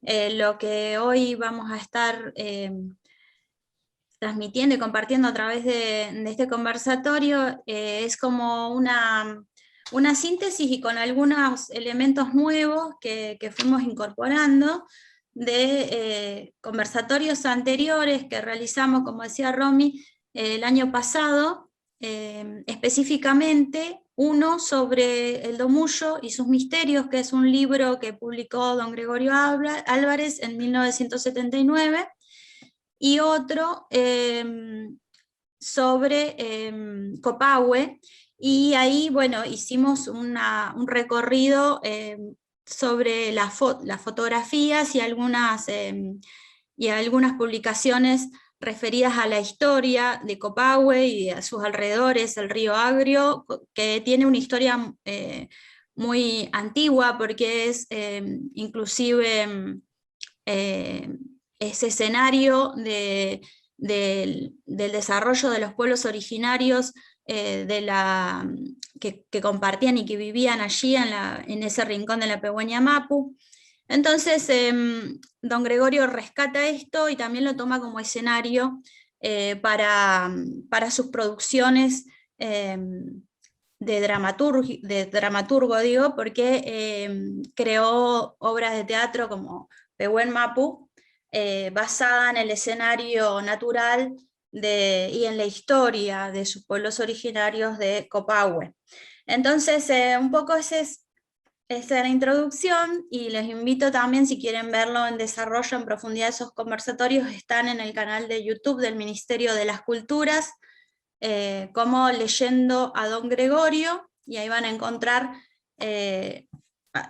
Lo que hoy vamos a estar transmitiendo y compartiendo a través de este conversatorio es como una síntesis y con algunos elementos nuevos que fuimos incorporando de conversatorios anteriores que realizamos, como decía Romy, el año pasado, específicamente uno sobre el Domullo y sus misterios, que es un libro que publicó don Gregorio Álvarez en 1979, y otro sobre Copahue, y ahí, bueno, hicimos un recorrido sobre las fotografías y algunas publicaciones referidas a la historia de Copahue y a sus alrededores, el río Agrio, que tiene una historia muy antigua, porque es inclusive ese escenario del desarrollo de los pueblos originarios que compartían y que vivían allí en ese rincón de la Pigüeña Mapu. Entonces, don Gregorio rescata esto y también lo toma como escenario para sus producciones de dramaturgo, digo, porque creó obras de teatro como Pehuen Mapu, basada en el escenario natural y en la historia de sus pueblos originarios de Copahue. Entonces, un poco esa es la introducción, y les invito también, si quieren verlo en desarrollo, en profundidad, esos conversatorios están en el canal de YouTube del Ministerio de las Culturas, como Leyendo a don Gregorio, y ahí van a encontrar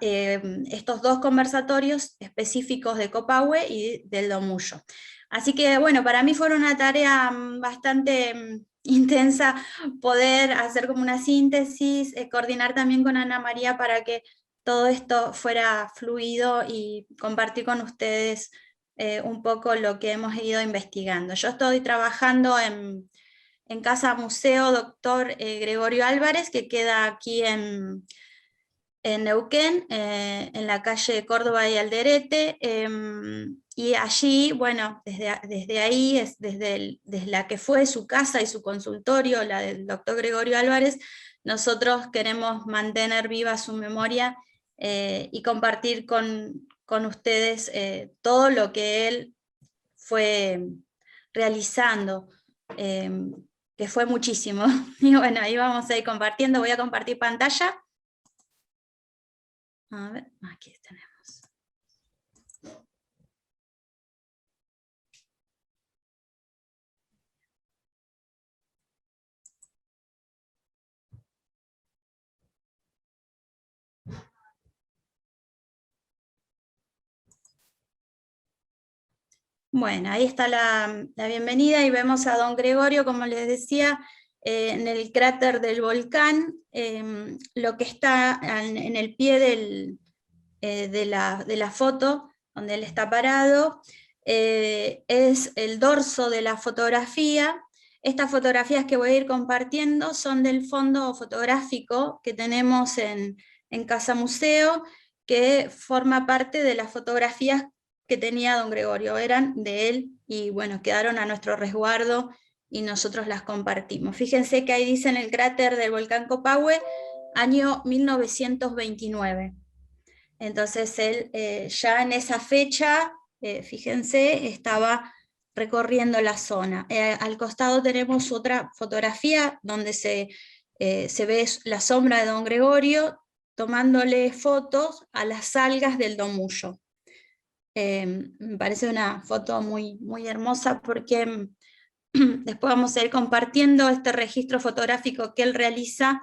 estos dos conversatorios específicos de Copahue y del Domullo. Así que bueno, para mí fue una tarea bastante intensa poder hacer como una síntesis, coordinar también con Ana María para que todo esto fuera fluido y compartir con ustedes un poco lo que hemos ido investigando. Yo estoy trabajando en Casa Museo Doctor Gregorio Álvarez, que queda aquí en Neuquén, en la calle Córdoba y Alderete, y allí, bueno, desde ahí, desde la que fue su casa y su consultorio, la del doctor Gregorio Álvarez, nosotros queremos mantener viva su memoria y compartir con ustedes todo lo que él fue realizando, que fue muchísimo. Y bueno, ahí vamos a ir compartiendo, voy a compartir pantalla. A ver, aquí tenemos. Bueno, ahí está la bienvenida y vemos a don Gregorio, como les decía, en el cráter del volcán, lo que está en el pie de la foto, donde él está parado, es el dorso de la fotografía. Estas fotografías que voy a ir compartiendo son del fondo fotográfico que tenemos en Casa Museo, que forma parte de las fotografías que tenía don Gregorio, eran de él, y bueno, quedaron a nuestro resguardo y nosotros las compartimos. Fíjense que ahí dice en el cráter del volcán Copahue, año 1929. Entonces él ya en esa fecha, fíjense, estaba recorriendo la zona. Al costado tenemos otra fotografía donde se ve la sombra de don Gregorio tomándole fotos a las algas del Domullo. Me parece una foto muy, muy hermosa porque después vamos a ir compartiendo este registro fotográfico que él realiza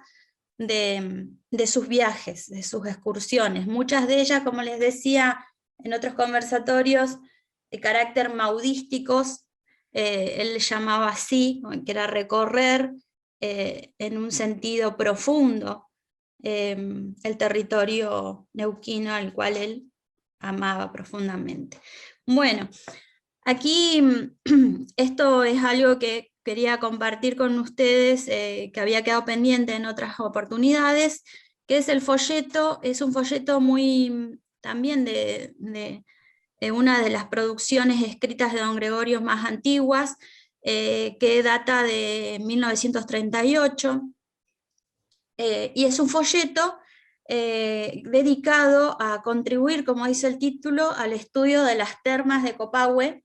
de sus viajes, de sus excursiones. Muchas de ellas, como les decía en otros conversatorios, de carácter maudísticos, él le llamaba así, que era recorrer en un sentido profundo el territorio neuquino al cual él amaba profundamente. Bueno, aquí esto es algo que quería compartir con ustedes, que había quedado pendiente en otras oportunidades, que es el folleto. Es un folleto muy también una de las producciones escritas de don Gregorio más antiguas, que data de 1938, y es un folleto dedicado a contribuir, como dice el título, al estudio de las termas de Copahue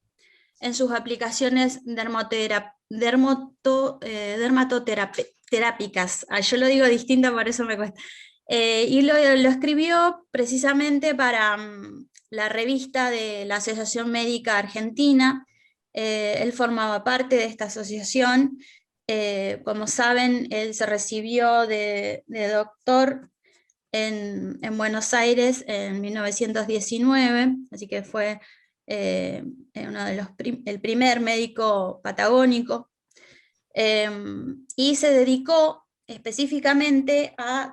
en sus aplicaciones dermatoterápicas. Yo lo digo distinto, por eso me cuesta. Y lo escribió precisamente para la revista de la Asociación Médica Argentina. Él formaba parte de esta asociación. Como saben, él se recibió de doctor en Buenos Aires en 1919, así que fue uno de el primer médico patagónico, y se dedicó específicamente al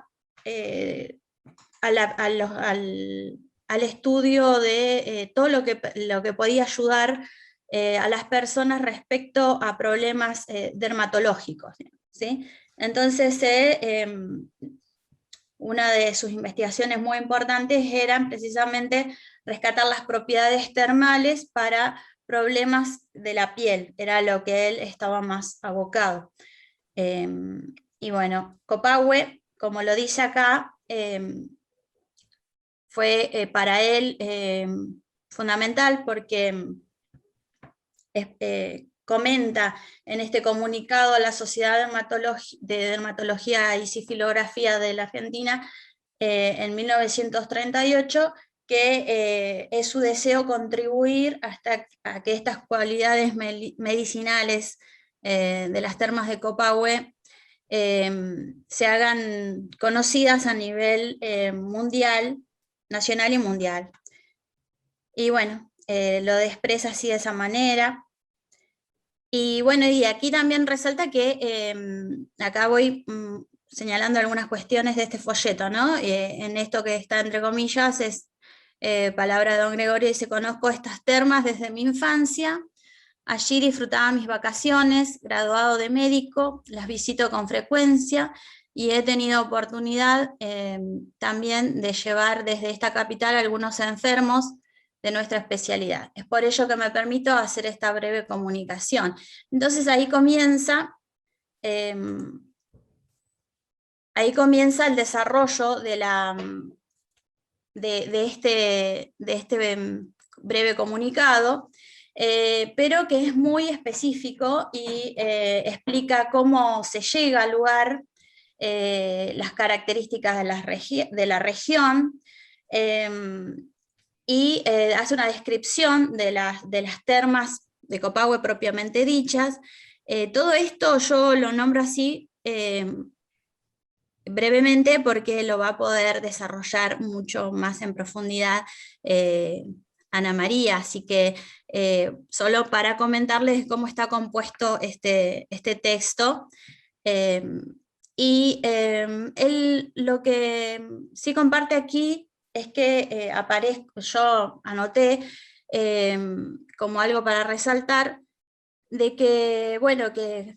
estudio de todo lo que podía ayudar a las personas respecto a problemas dermatológicos, ¿sí? Entonces, una de sus investigaciones muy importantes eran precisamente rescatar las propiedades termales para problemas de la piel, era lo que él estaba más abocado. Y bueno, Copahue, como lo dice acá, fue para él fundamental porque comenta en este comunicado a la Sociedad de Dermatología y Sifilografía de la Argentina en 1938, que es su deseo contribuir hasta a que estas cualidades medicinales de las termas de Copahue se hagan conocidas a nivel mundial, nacional y mundial. Y bueno, lo expresa así de esa manera. Y bueno, y aquí también resalta que acá voy señalando algunas cuestiones de este folleto, ¿no? En esto que está entre comillas es palabra de don Gregorio, dice: conozco estas termas desde mi infancia, allí disfrutaba mis vacaciones, graduado de médico, las visito con frecuencia y he tenido oportunidad también de llevar desde esta capital a algunos enfermos de nuestra especialidad. Es por ello que me permito hacer esta breve comunicación. Entonces ahí comienza el desarrollo de este breve comunicado, pero que es muy específico y explica cómo se llega al lugar, las características de la región, y hace una descripción de las termas de Copahue propiamente dichas. Todo esto yo lo nombro así brevemente porque lo va a poder desarrollar mucho más en profundidad Ana María, así que solo para comentarles cómo está compuesto este texto. Y él lo que sí comparte aquí es que yo anoté como algo para resaltar, de que, bueno, que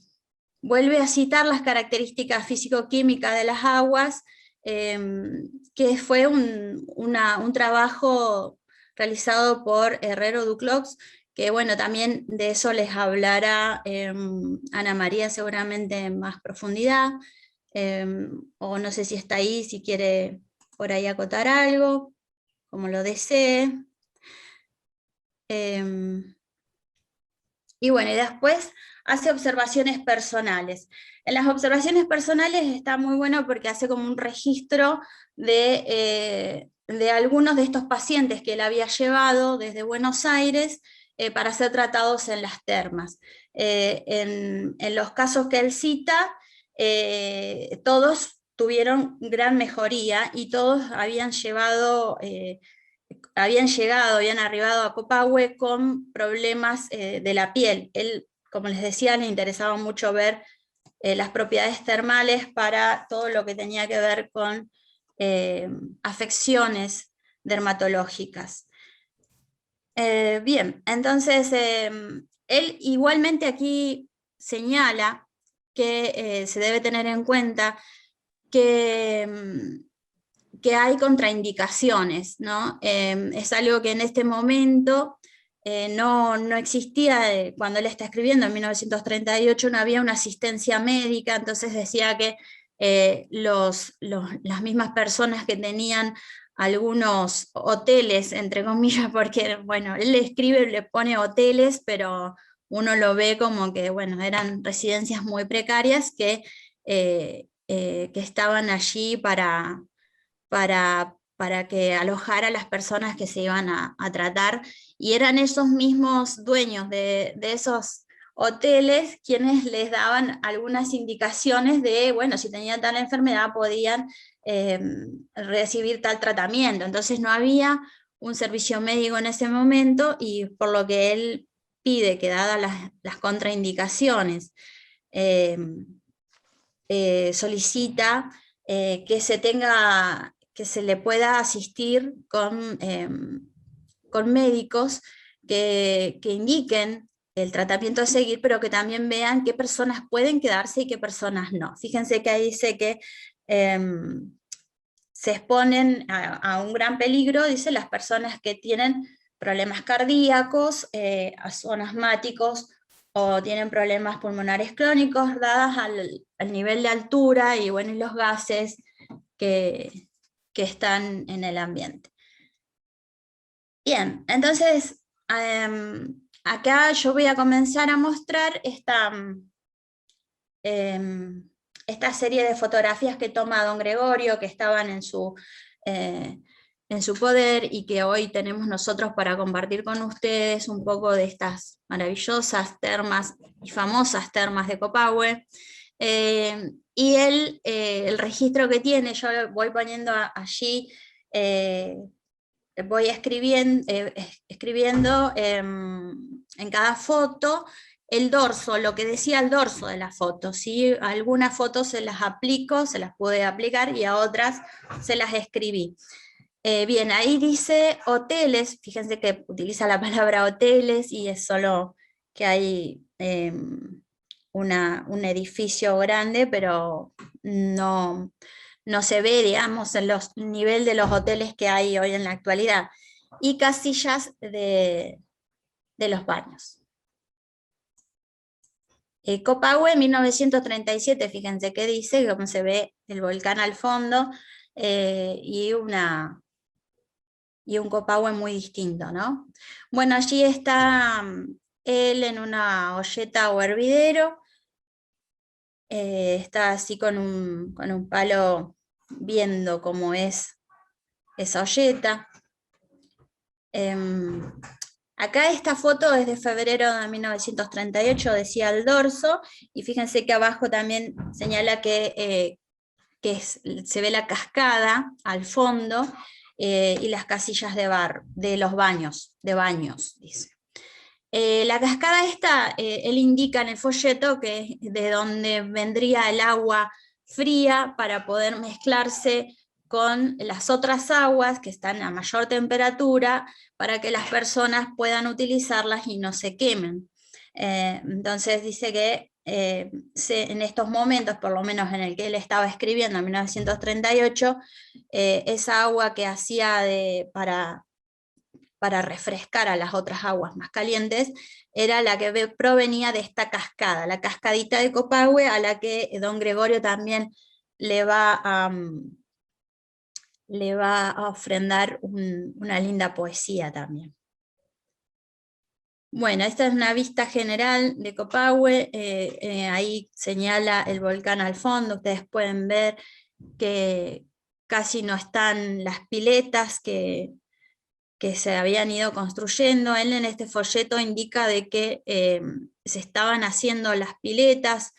vuelve a citar las características físico-químicas de las aguas, que fue un trabajo realizado por Herrero Duclos, que bueno, también de eso les hablará Ana María seguramente en más profundidad, o no sé si está ahí, si quiere por ahí acotar algo, como lo desee. Y bueno, y después hace observaciones personales. En las observaciones personales está muy bueno porque hace como un registro de algunos de estos pacientes que él había llevado desde Buenos Aires para ser tratados en las termas. En los casos que él cita, todos tuvieron gran mejoría y todos habían habían arribado a Copahue con problemas de la piel. Él, como les decía, le interesaba mucho ver las propiedades termales para todo lo que tenía que ver con afecciones dermatológicas. Bien, entonces él igualmente aquí señala que se debe tener en cuenta que que hay contraindicaciones, ¿no? Es algo que en este momento no existía, cuando él está escribiendo en 1938 no había una asistencia médica, entonces decía que las mismas personas que tenían algunos hoteles, entre comillas, porque bueno, él le escribe, le pone hoteles, pero uno lo ve como que, bueno, eran residencias muy precarias que estaban allí para que alojara a las personas que se iban a tratar, y eran esos mismos dueños de esos hoteles quienes les daban algunas indicaciones de, bueno, si tenían tal enfermedad podían recibir tal tratamiento. Entonces no había un servicio médico en ese momento, y por lo que él pide que dadas las contraindicaciones, solicita que se le pueda asistir con médicos que indiquen el tratamiento a seguir, pero que también vean qué personas pueden quedarse y qué personas no. Fíjense que ahí dice que se exponen a un gran peligro, dice, las personas que tienen problemas cardíacos, son asmáticos, o tienen problemas pulmonares crónicos, dadas al nivel de altura y, bueno, y los gases que están en el ambiente. Bien, entonces acá yo voy a comenzar a mostrar esta serie de fotografías que toma don Gregorio, que estaban en su poder, y que hoy tenemos nosotros para compartir con ustedes un poco de estas maravillosas termas y famosas termas de Copahue. Y el registro que tiene, yo voy poniendo allí, voy escribiendo en cada foto el dorso, lo que decía el dorso de la foto, ¿sí? A algunas fotos se las aplico, se las pude aplicar, y a otras se las escribí. Bien, ahí dice hoteles, fíjense que utiliza la palabra hoteles, y es solo que hay un edificio grande, pero no se ve, digamos, el nivel de los hoteles que hay hoy en la actualidad, y casillas de los baños. Copahue 1937, fíjense que dice, como se ve el volcán al fondo, y un Copahue muy distinto, ¿no? Bueno, allí está él en una olleta o hervidero, está así con un palo viendo cómo es esa olleta. Acá esta foto es de febrero de 1938, decía el dorso, y fíjense que abajo también señala que se ve la cascada al fondo, y las casillas de los baños, dice. La cascada esta, él indica en el folleto que es de donde vendría el agua fría para poder mezclarse con las otras aguas que están a mayor temperatura, para que las personas puedan utilizarlas y no se quemen. Entonces dice que en estos momentos, por lo menos en el que él estaba escribiendo en 1938, esa agua que hacía para refrescar a las otras aguas más calientes, era la que provenía de esta cascada, la cascadita de Copahue, a la que don Gregorio también le va a ofrendar una linda poesía también. Bueno, esta es una vista general de Copahue, ahí señala el volcán al fondo, ustedes pueden ver que casi no están las piletas que se habían ido construyendo. Él en este folleto indica de que se estaban haciendo las piletas,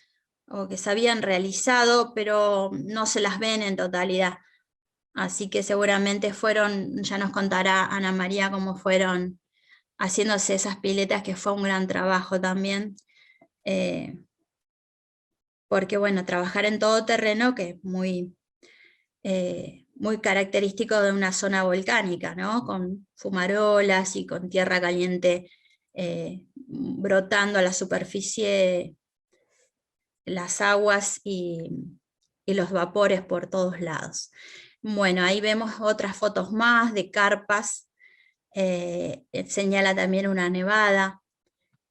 o que se habían realizado, pero no se las ven en totalidad. Así que seguramente ya nos contará Ana María cómo fueron haciéndose esas piletas, que fue un gran trabajo también, porque bueno, trabajar en todo terreno, que es muy característico de una zona volcánica, ¿no? Con fumarolas y con tierra caliente brotando a la superficie, las aguas y los vapores por todos lados. Bueno, ahí vemos otras fotos más de carpas, señala también una nevada.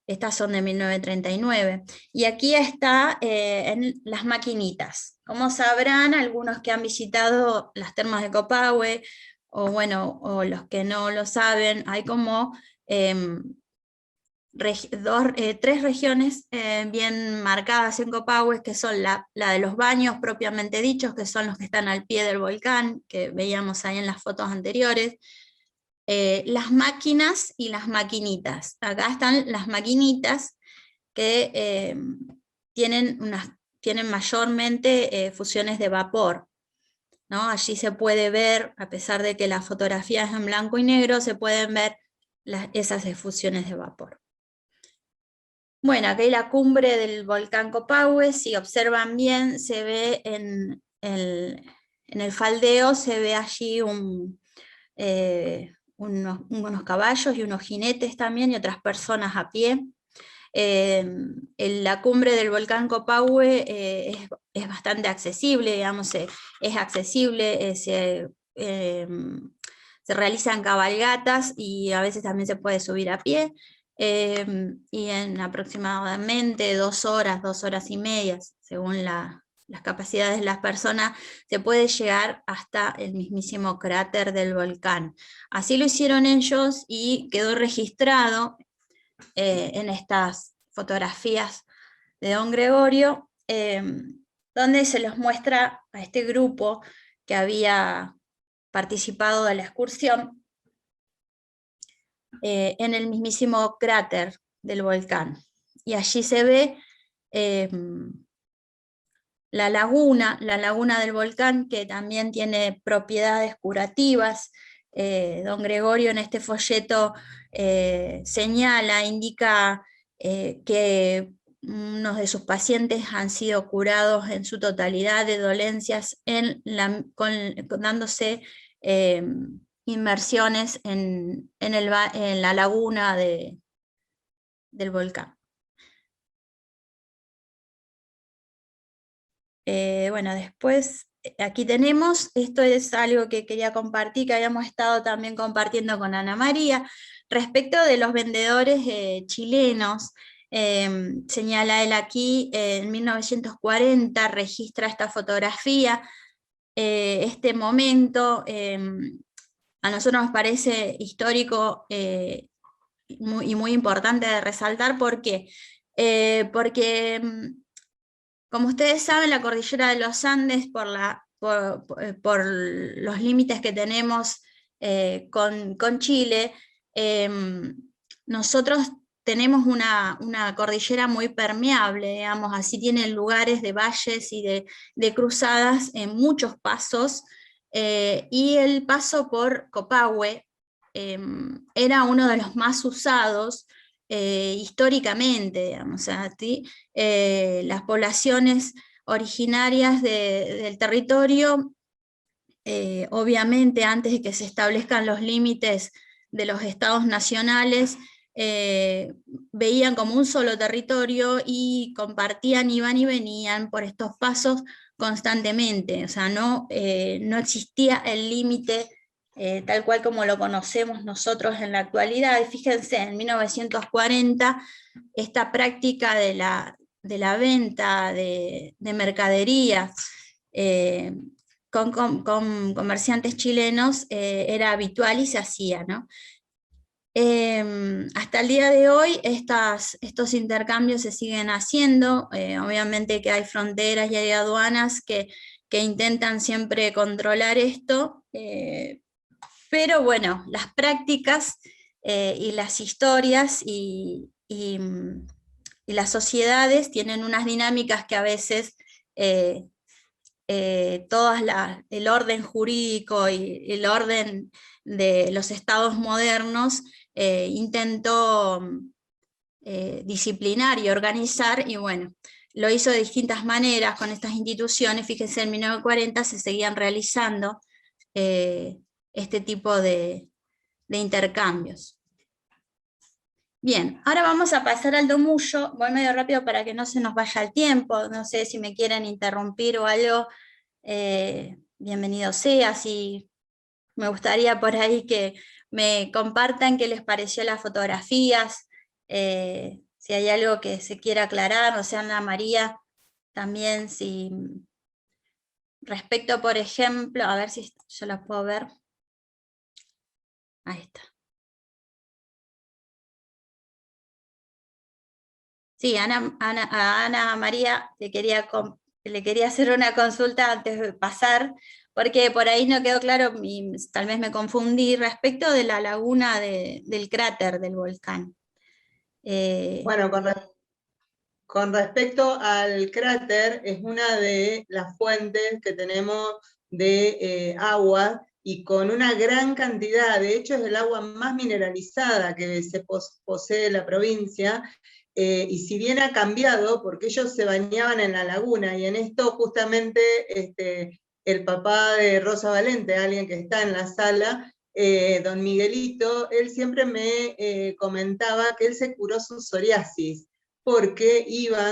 Estas son de 1939. Y aquí está en las maquinitas. Como sabrán, algunos que han visitado las termas de Copahue, o bueno, o los que no lo saben, hay como tres regiones bien marcadas en Copahue, que son la de los baños propiamente dichos, que son los que están al pie del volcán, que veíamos ahí en las fotos anteriores, las máquinas y las maquinitas. Acá están las maquinitas que tienen mayormente fusiones de vapor, ¿no? Allí se puede ver, a pesar de que la fotografía es en blanco y negro, se pueden ver esas fusiones de vapor. Bueno, aquí hay la cumbre del volcán Copahue. Si observan bien, se ve en el faldeo, se ve allí unos caballos y unos jinetes también, y otras personas a pie. En la cumbre del volcán Copahue es bastante accesible, digamos, es accesible, se realizan cabalgatas y a veces también se puede subir a pie, y en aproximadamente 2 horas, 2 horas y media, según las capacidades de las personas, se puede llegar hasta el mismísimo cráter del volcán. Así lo hicieron ellos y quedó registrado en estas fotografías de don Gregorio, donde se los muestra a este grupo que había participado de la excursión en el mismísimo cráter del volcán. Y allí se ve la laguna del volcán, que también tiene propiedades curativas. Don Gregorio en este folleto señala, indica que unos de sus pacientes han sido curados en su totalidad de dolencias dándose inmersiones en la laguna del volcán. Bueno, después aquí tenemos, esto es algo que quería compartir, que habíamos estado también compartiendo con Ana María, respecto de los vendedores chilenos. Señala él aquí, en 1940 registra esta fotografía, este momento. A nosotros nos parece histórico y muy importante de resaltar. ¿Por qué? Porque como ustedes saben, la cordillera de los Andes, por los límites que tenemos con Chile, nosotros tenemos una cordillera muy permeable, digamos, así tienen lugares de valles y de cruzadas en muchos pasos, y el paso por Copahue era uno de los más usados históricamente, digamos, o sea, las poblaciones originarias del territorio, obviamente antes de que se establezcan los límites de los estados nacionales, veían como un solo territorio y compartían, iban y venían por estos pasos constantemente. O sea, no existía el límite tal cual como lo conocemos nosotros en la actualidad. Y fíjense, en 1940 esta práctica de la venta de mercaderías con comerciantes chilenos era habitual y se hacía, ¿no? Hasta el día de hoy estos intercambios se siguen haciendo. Obviamente que hay fronteras y hay aduanas que intentan siempre controlar esto, pero bueno, las prácticas y las historias y las sociedades tienen unas dinámicas que a veces el orden jurídico y el orden de los estados modernos intentó disciplinar y organizar, y bueno, lo hizo de distintas maneras con estas instituciones. Fíjense, en 1940 se seguían realizando este tipo de intercambios. Bien, ahora vamos a pasar al domullo. Voy medio rápido para que no se nos vaya el tiempo. No sé si me quieren interrumpir o algo. bienvenido sea. Si me gustaría por ahí que me compartan qué les pareció las fotografías, si hay algo que se quiera aclarar, o sea, Ana María, también si respecto, por ejemplo, a ver si yo la puedo ver. Ahí está. Sí, a Ana María le quería hacer una consulta antes de pasar, porque por ahí no quedó claro, tal vez me confundí, respecto de la laguna del cráter del volcán. Bueno, con respecto al cráter, es una de las fuentes que tenemos de agua, y con una gran cantidad, de hecho es el agua más mineralizada que se posee la provincia, y si bien ha cambiado, porque ellos se bañaban en la laguna, y en esto justamente el papá de Rosa Valente, alguien que está en la sala, don Miguelito, él siempre me comentaba que él se curó su psoriasis, porque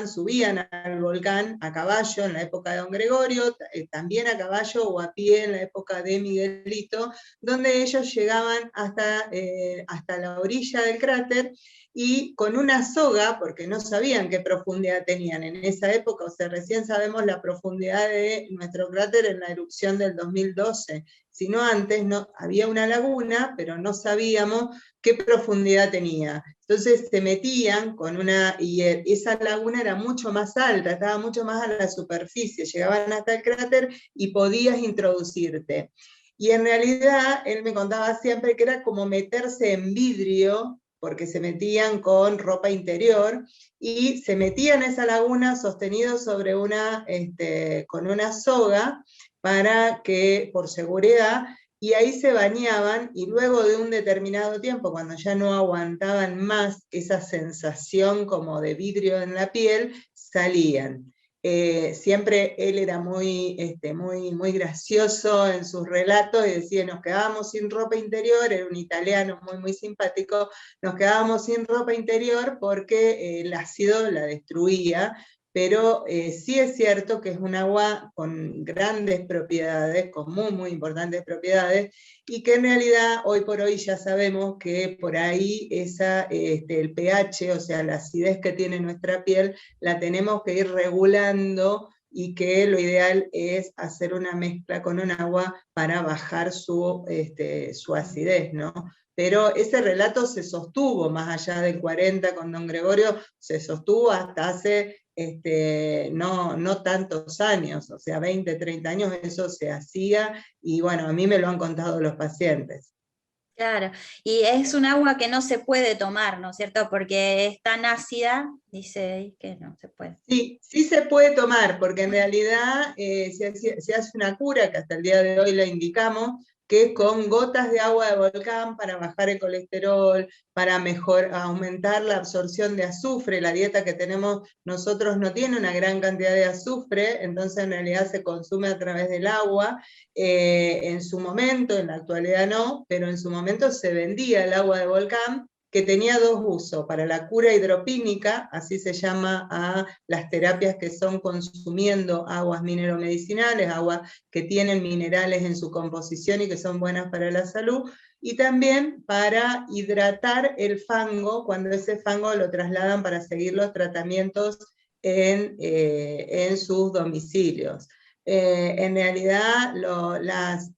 subían al volcán a caballo en la época de don Gregorio, también a caballo o a pie en la época de Miguelito, donde ellos llegaban hasta la orilla del cráter, y con una soga, porque no sabían qué profundidad tenían en esa época, o sea, recién sabemos la profundidad de nuestro cráter en la erupción del 2012, sino antes no, había una laguna, pero no sabíamos qué profundidad tenía. Entonces se metían con y esa laguna era mucho más alta, estaba mucho más a la superficie, llegaban hasta el cráter y podías introducirte. Y en realidad, él me contaba siempre que era como meterse en vidrio, porque se metían con ropa interior, y se metían en esa laguna sostenidos sobre con una soga, para que, por seguridad, y ahí se bañaban, y luego de un determinado tiempo, cuando ya no aguantaban más esa sensación como de vidrio en la piel, salían. Siempre él era muy gracioso en sus relatos, y decía, nos quedábamos sin ropa interior, era un italiano muy simpático, nos quedábamos sin ropa interior porque el ácido la destruía, pero sí es cierto que es un agua con grandes propiedades, con muy importantes propiedades, y que en realidad hoy por hoy ya sabemos que por ahí el pH, o sea, la acidez que tiene nuestra piel, la tenemos que ir regulando, y que lo ideal es hacer una mezcla con un agua para bajar su acidez, ¿no? Pero ese relato se sostuvo más allá del 40 con don Gregorio, se sostuvo hasta hace no tantos años, o sea, 20, 30 años eso se hacía, y bueno, a mí me lo han contado los pacientes. Claro, y es un agua que no se puede tomar, ¿no es cierto? Porque es tan ácida, dice ahí que no se puede. Sí, sí se puede tomar, porque en realidad se hace una cura, que hasta el día de hoy la indicamos, que es con gotas de agua de volcán para bajar el colesterol, para aumentar la absorción de azufre. La dieta que tenemos nosotros no tiene una gran cantidad de azufre, entonces en realidad se consume a través del agua. En su momento, en la actualidad no, pero en su momento se vendía el agua de volcán, que tenía dos usos: para la cura hidropínica, así se llama a las terapias que son consumiendo aguas mineromedicinales, aguas que tienen minerales en su composición y que son buenas para la salud, y también para hidratar el fango, cuando ese fango lo trasladan para seguir los tratamientos en sus domicilios. En realidad las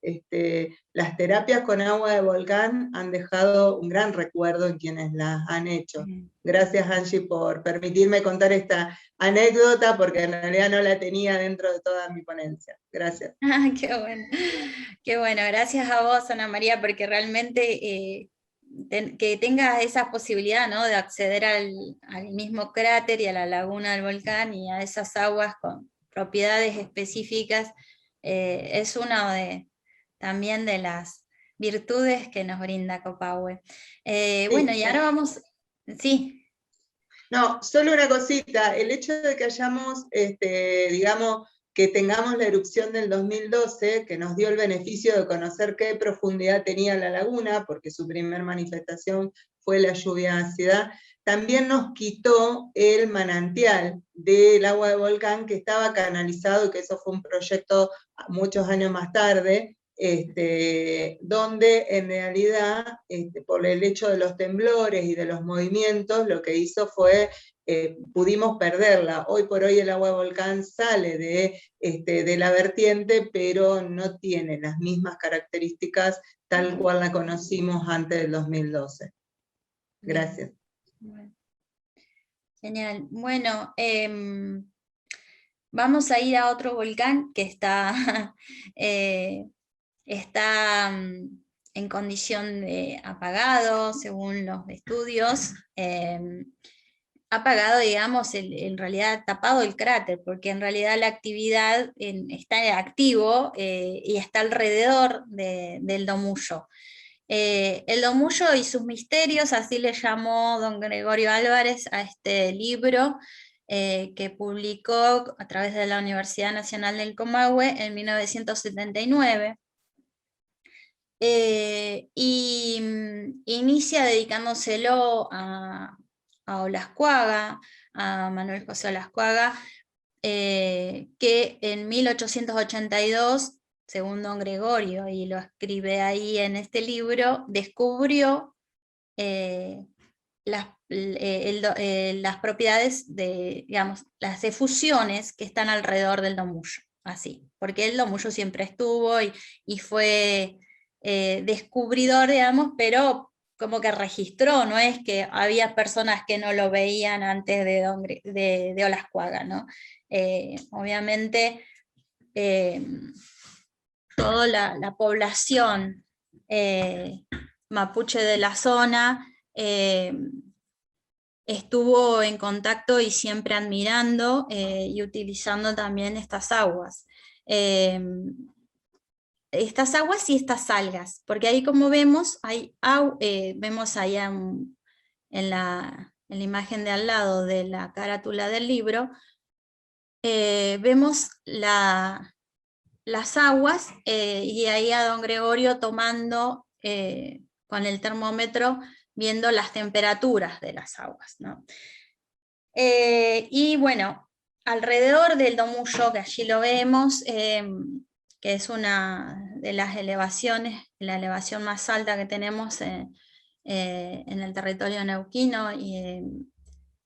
terapias con agua de volcán han dejado un gran recuerdo en quienes las han hecho. Gracias, Angie, por permitirme contar esta anécdota, porque en realidad no la tenía dentro de toda mi ponencia. Gracias. Ah, qué bueno. Qué bueno, gracias a vos, Ana María, porque realmente que tengas esa posibilidad, ¿no?, de acceder al mismo cráter y a la laguna del volcán y a esas aguas con propiedades específicas, es una también de las virtudes que nos brinda Copahue. Bueno, y ahora vamos, sí. No, solo una cosita, el hecho de que hayamos, digamos, que tengamos la erupción del 2012, que nos dio el beneficio de conocer qué profundidad tenía la laguna, porque su primer manifestación fue la lluvia ácida, también nos quitó el manantial del agua de volcán que estaba canalizado, y que eso fue un proyecto muchos años más tarde, donde en realidad, por el hecho de los temblores y de los movimientos, lo que hizo fue, pudimos perderla. Hoy por hoy el agua de volcán sale de la vertiente, pero no tiene las mismas características tal cual la conocimos antes del 2012. Gracias. Bueno. Genial. Bueno, vamos a ir a otro volcán que está, está en condición de apagado, según los estudios. Apagado, digamos, en realidad tapado el cráter, porque en realidad la actividad está activo y está alrededor del Domullo. El Domullo y sus misterios, así le llamó don Gregorio Álvarez a este libro que publicó a través de la Universidad Nacional del Comahue en 1979. Y inicia dedicándoselo a Olascuaga, a Manuel José Olascuaga, que en 1882, según don Gregorio, y lo escribe ahí en este libro, descubrió las propiedades digamos, las efusiones que están alrededor del Domullo, así, porque el Domullo siempre estuvo y fue descubridor, digamos, pero como que registró, no es que había personas que no lo veían antes de Olascuaga, ¿no? Obviamente toda la población mapuche de la zona estuvo en contacto y siempre admirando y utilizando también estas aguas. Estas aguas y estas algas, porque ahí como vemos, vemos allá en la imagen de al lado de la carátula del libro, vemos las aguas y ahí a don Gregorio tomando con el termómetro, viendo las temperaturas de las aguas, ¿no? Y bueno, alrededor del Domullo, que allí lo vemos, que es una de las elevaciones, la elevación más alta que tenemos en el territorio neuquino, y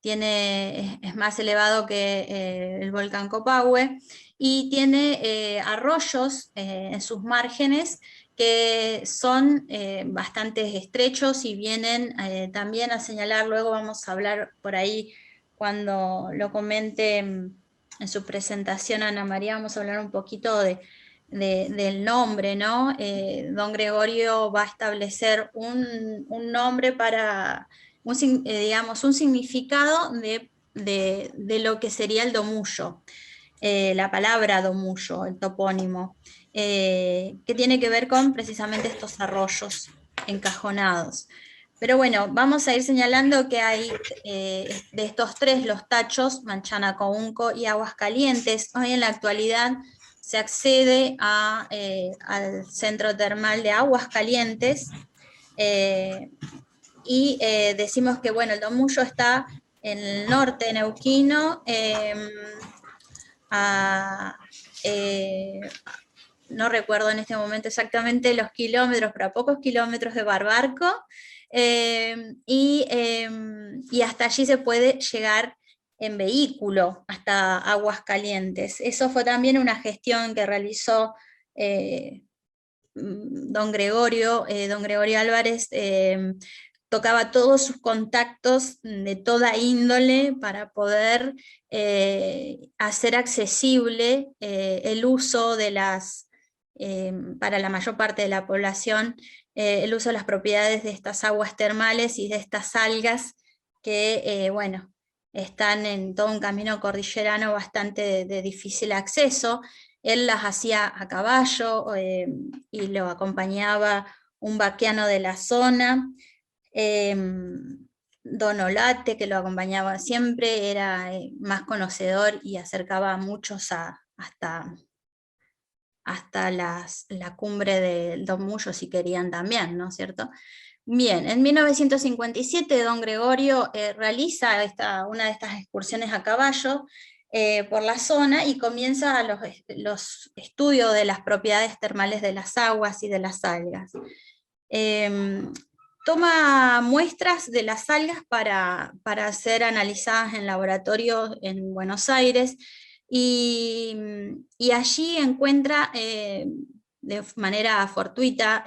es más elevado que el volcán Copahue, y tiene arroyos en sus márgenes que son bastante estrechos y vienen también a señalar, luego vamos a hablar por ahí cuando lo comente en su presentación Ana María, vamos a hablar un poquito del nombre, ¿no? Don Gregorio va a establecer un nombre para, digamos, un significado de lo que sería el Domullo, la palabra Domullo, el topónimo, que tiene que ver con precisamente estos arroyos encajonados. Pero bueno, vamos a ir señalando que hay de estos tres, los Tachos, Manchana, Counco y Aguascalientes. Hoy en la actualidad se accede al centro termal de Aguascalientes, y decimos que bueno, el Domullo está en el norte neuquino, no recuerdo en este momento exactamente los kilómetros, pero a pocos kilómetros de Barbarco, y hasta allí se puede llegar en vehículo, hasta Aguascalientes. Eso fue también una gestión que realizó don Gregorio Álvarez, tocaba todos sus contactos de toda índole para poder hacer accesible el uso de para la mayor parte de la población, el uso de las propiedades de estas aguas termales y de estas algas que, bueno, están en todo un camino cordillerano bastante de difícil acceso. Él las hacía a caballo y lo acompañaba un vaqueano de la zona. Don Olate, que lo acompañaba siempre, era más conocedor y acercaba a muchos hasta la cumbre del Domullo si querían también, ¿no es cierto? Bien, en 1957 don Gregorio realiza una de estas excursiones a caballo por la zona y comienza los estudios de las propiedades termales de las aguas y de las algas. Toma muestras de las algas para ser analizadas en laboratorio en Buenos Aires, y allí encuentra de manera fortuita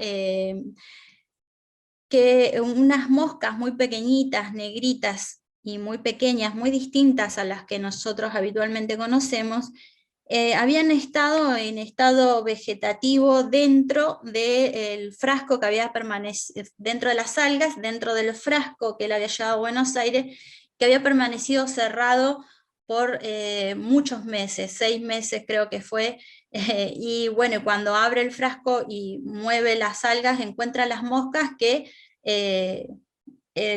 que unas moscas muy pequeñitas, negritas y muy pequeñas, muy distintas a las que nosotros habitualmente conocemos, habían estado en estado vegetativo dentro del frasco que había permanecido, dentro de las algas, dentro del frasco que él había llevado a Buenos Aires, que había permanecido cerrado por muchos meses, 6 meses creo que fue, y bueno, cuando abre el frasco y mueve las algas, encuentra las moscas que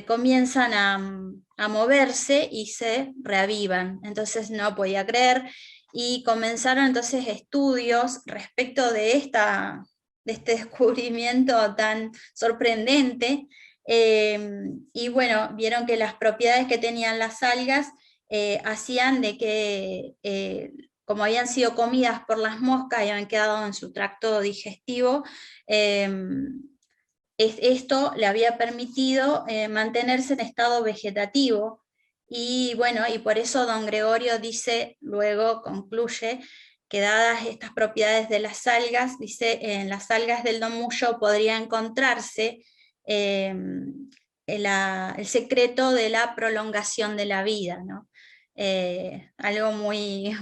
comienzan a moverse y se reavivan. Entonces no podía creer, y comenzaron entonces estudios respecto de este descubrimiento tan sorprendente, y bueno, vieron que las propiedades que tenían las algas hacían de que, como habían sido comidas por las moscas y habían quedado en su tracto digestivo, esto le había permitido mantenerse en estado vegetativo, y bueno, y por eso don Gregorio dice, luego concluye, que dadas estas propiedades de las algas, dice, en las algas del domullo podría encontrarse el secreto de la prolongación de la vida, ¿no? Algo muy,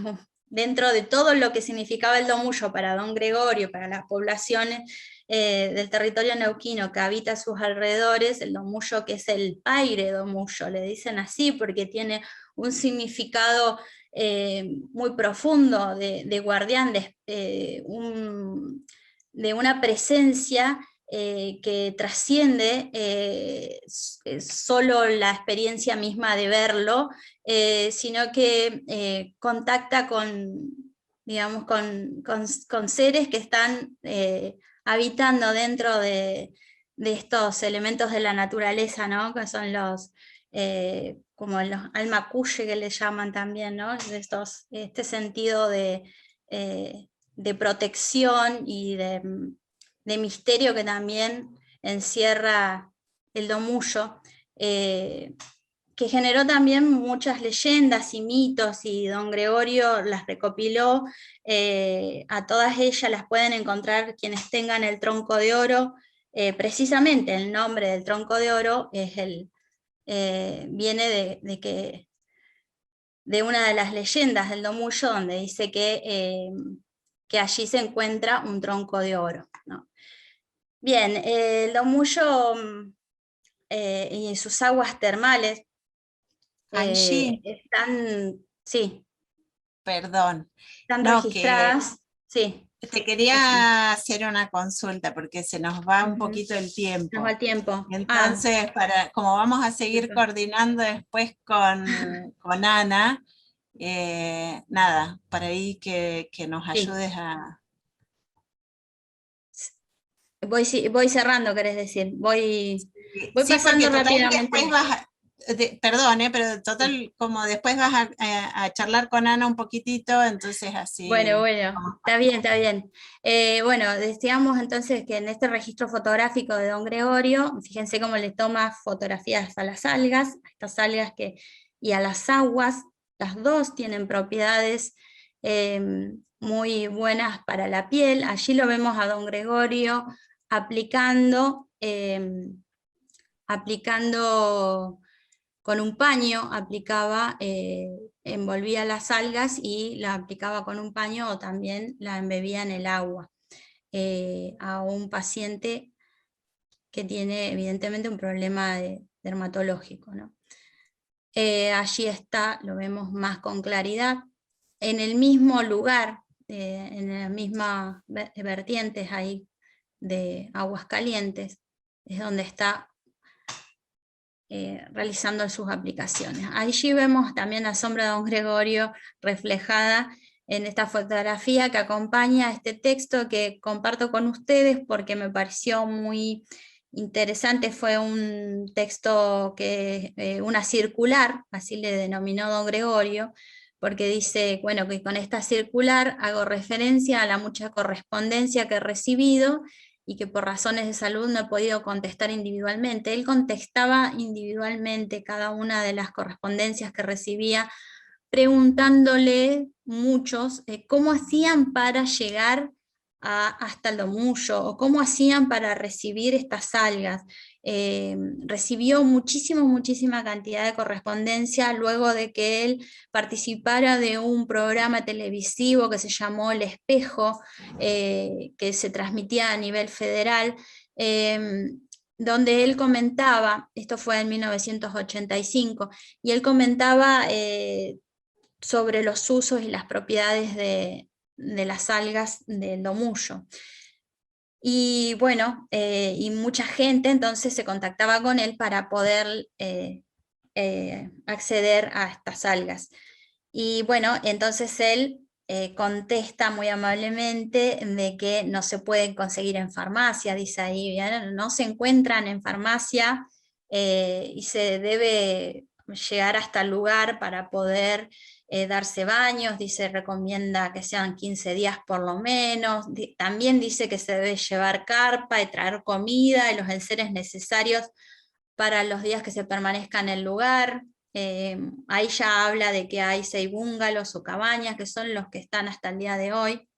dentro de todo lo que significaba el domullo para don Gregorio, para las poblaciones del territorio neuquino que habita a sus alrededores, el domullo, que es el paire domullo, le dicen así porque tiene un significado muy profundo de guardián, de una presencia que trasciende solo la experiencia misma de verlo, sino que contacta con, digamos, con seres que están habitando dentro de estos elementos de la naturaleza, ¿no? Que son como los almacuye, que le llaman también, ¿no? Este sentido de protección y de misterio que también encierra el domullo, que generó también muchas leyendas y mitos, y don Gregorio las recopiló. A todas ellas las pueden encontrar quienes tengan el tronco de oro. Precisamente el nombre del tronco de oro viene de una de las leyendas del domullo, donde dice que allí se encuentra un tronco de oro, ¿no? Bien, el domullo y sus aguas termales Angie, sí, perdón. están No, que registradas, sí. te quería hacer una consulta porque se nos va un poquito el tiempo. Nos va el tiempo. Entonces, como vamos a seguir coordinando después con Ana, nada, para ahí que nos ayudes a... Voy cerrando, querés decir. Voy sí, pasando rápidamente. Perdón, pero total, como después vas a charlar con Ana un poquitito, entonces así... Bueno, está bien, está bien. Bueno, decíamos entonces que en este registro fotográfico de don Gregorio, fíjense cómo le toma fotografías a las algas, a estas algas y a las aguas. Las dos tienen propiedades muy buenas para la piel. Allí lo vemos a don Gregorio aplicando con un paño, envolvía las algas y la aplicaba con un paño, o también la embebía en el agua a un paciente que tiene evidentemente un problema dermatológico, ¿no? Allí está, lo vemos más con claridad. En el mismo lugar, en las mismas vertientes ahí de aguas calientes, es donde está realizando sus aplicaciones. Allí vemos también la sombra de don Gregorio reflejada en esta fotografía que acompaña este texto que comparto con ustedes porque me pareció muy interesante fue un texto, una circular, así le denominó don Gregorio, porque dice, bueno, que con esta circular hago referencia a la mucha correspondencia que he recibido y que por razones de salud no he podido contestar individualmente. Él contestaba individualmente cada una de las correspondencias que recibía, preguntándole muchos cómo hacían para llegar hasta el domullo, o cómo hacían para recibir estas algas. Recibió muchísima cantidad de correspondencia luego de que él participara de un programa televisivo que se llamó El Espejo, que se transmitía a nivel federal, donde él comentaba, esto fue en 1985, y él comentaba sobre los usos y las propiedades de las algas del domullo. Y bueno, y mucha gente entonces se contactaba con él para poder acceder a estas algas. Y bueno, entonces él contesta muy amablemente de que no se pueden conseguir en farmacia, dice ahí, no se encuentran en farmacia, y se debe llegar hasta el lugar para poder darse baños, dice, recomienda que sean 15 días por lo menos, también dice que se debe llevar carpa y traer comida y los enseres necesarios para los días que se permanezca en el lugar. Ahí ya habla de que hay 6 búngalos o cabañas, que son los que están hasta el día de hoy,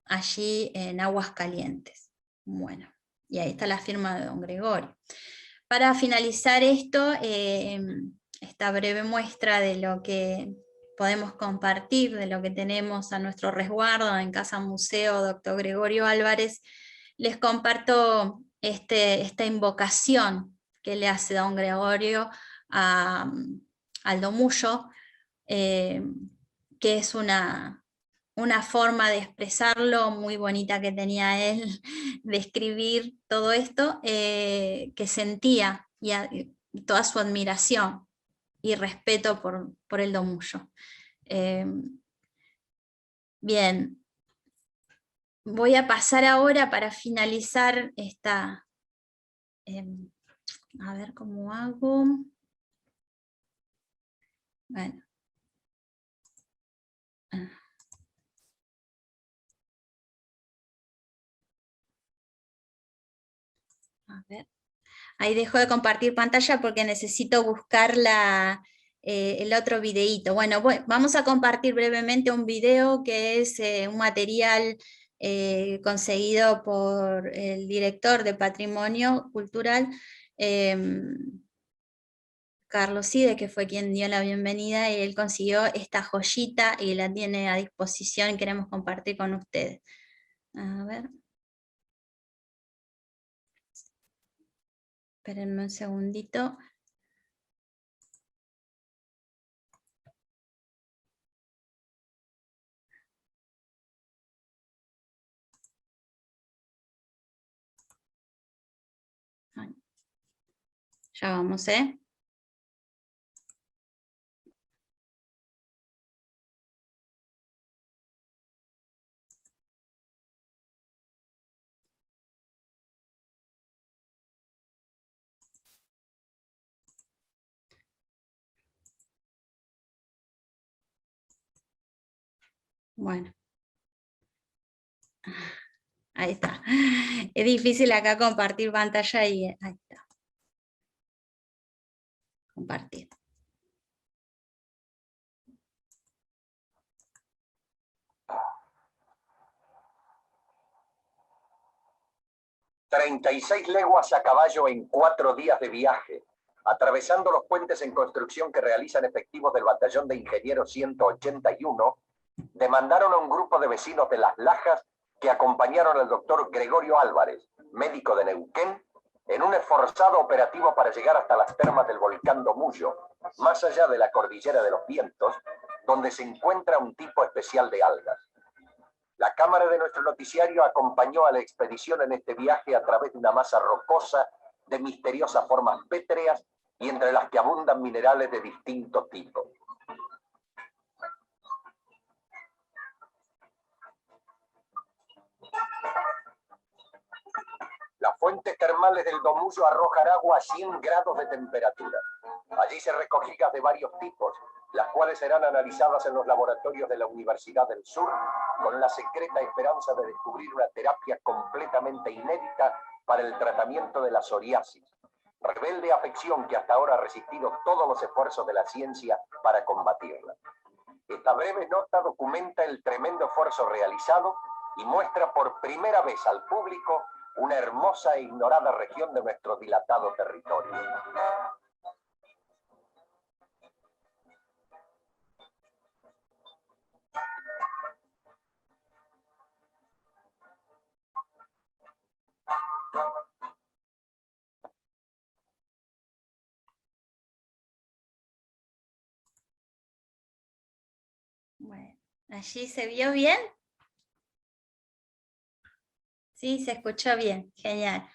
allí en Aguascalientes. Bueno, y ahí está la firma de don Gregorio. Para finalizar esto, esta breve muestra de lo que podemos compartir, de lo que tenemos a nuestro resguardo en Casa Museo Dr. Gregorio Álvarez, les comparto esta invocación que le hace don Gregorio al domullo, que es una forma de expresarlo muy bonita que tenía él, de escribir todo esto, que sentía, y toda su admiración y respeto por el domullo. Bien, voy a pasar ahora para finalizar esta... a ver cómo hago. Bueno. A ver. Ahí dejo de compartir pantalla porque necesito buscar el otro videíto. Bueno, vamos a compartir brevemente un video que es un material conseguido por el director de Patrimonio Cultural, Carlos Cide, que fue quien dio la bienvenida, y él consiguió esta joyita y la tiene a disposición y queremos compartir con ustedes. A ver. Espérenme un segundito. Ya vamos, ¿eh? Bueno. Ahí está. Es difícil acá compartir pantalla y ahí está. Compartir. «36 leguas a caballo en 4 días de viaje, atravesando los puentes en construcción que realizan efectivos del Batallón de Ingenieros 181, demandaron a un grupo de vecinos de Las Lajas que acompañaron al doctor Gregorio Álvarez, médico de Neuquén, en un esforzado operativo para llegar hasta las termas del volcán Domullo, más allá de la cordillera de los Vientos, donde se encuentra un tipo especial de algas. La cámara de nuestro noticiario acompañó a la expedición en este viaje a través de una masa rocosa de misteriosas formas pétreas y entre las que abundan minerales de distinto tipo. Las fuentes termales del Domullo arrojan agua a 100 grados de temperatura. Allí se recogen gigas de varios tipos, las cuales serán analizadas en los laboratorios de la Universidad del Sur, con la secreta esperanza de descubrir una terapia completamente inédita para el tratamiento de la psoriasis, rebelde afección que hasta ahora ha resistido todos los esfuerzos de la ciencia para combatirla. Esta breve nota documenta el tremendo esfuerzo realizado y muestra por primera vez al público una hermosa e ignorada región de nuestro dilatado territorio. Bueno, ¿allí se vio bien? Sí, se escuchó bien, genial.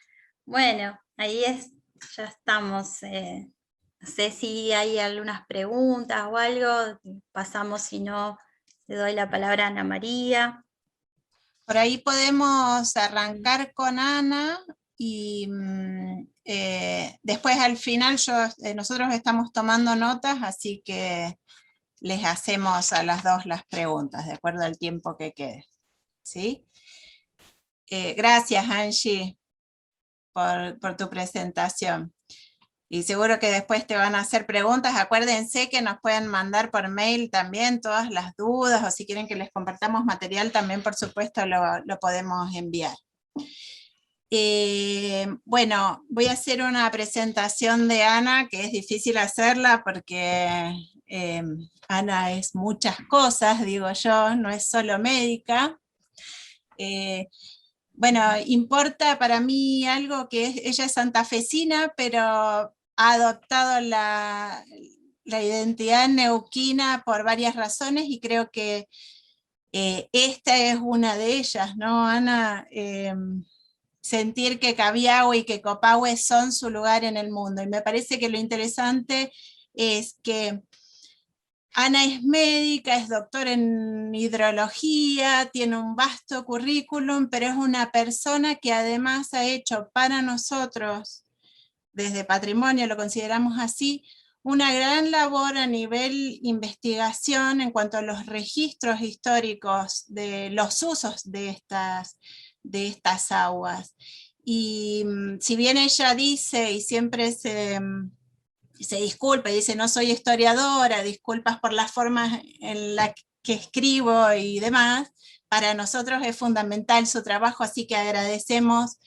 Bueno, ya estamos. No sé si hay algunas preguntas o algo, pasamos, si no, le doy la palabra a Ana María. Por ahí podemos arrancar con Ana y después al final nosotros estamos tomando notas, así que les hacemos a las dos las preguntas, de acuerdo al tiempo que quede. ¿Sí? Gracias, Angie, por tu presentación. Y seguro que después te van a hacer preguntas. Acuérdense que nos pueden mandar por mail también todas las dudas, o si quieren que les compartamos material, también por supuesto lo podemos enviar. Bueno, voy a hacer una presentación de Ana, que es difícil hacerla porque Ana es muchas cosas, digo yo, no es solo médica. Bueno, importa para mí algo que ella es santafesina, pero ha adoptado la identidad neuquina por varias razones, y creo que esta es una de ellas, ¿no, Ana? Sentir que Cabiahue y que Copahue son su lugar en el mundo. Y me parece que lo interesante es que Ana es médica, es doctora en hidrología, tiene un vasto currículum, pero es una persona que además ha hecho para nosotros, desde Patrimonio lo consideramos así, una gran labor a nivel investigación en cuanto a los registros históricos de los usos de estas aguas. Y si bien ella dice, y siempre se disculpa y dice no soy historiadora, disculpas por las formas en las que escribo y demás, para nosotros es fundamental su trabajo, así que agradecemos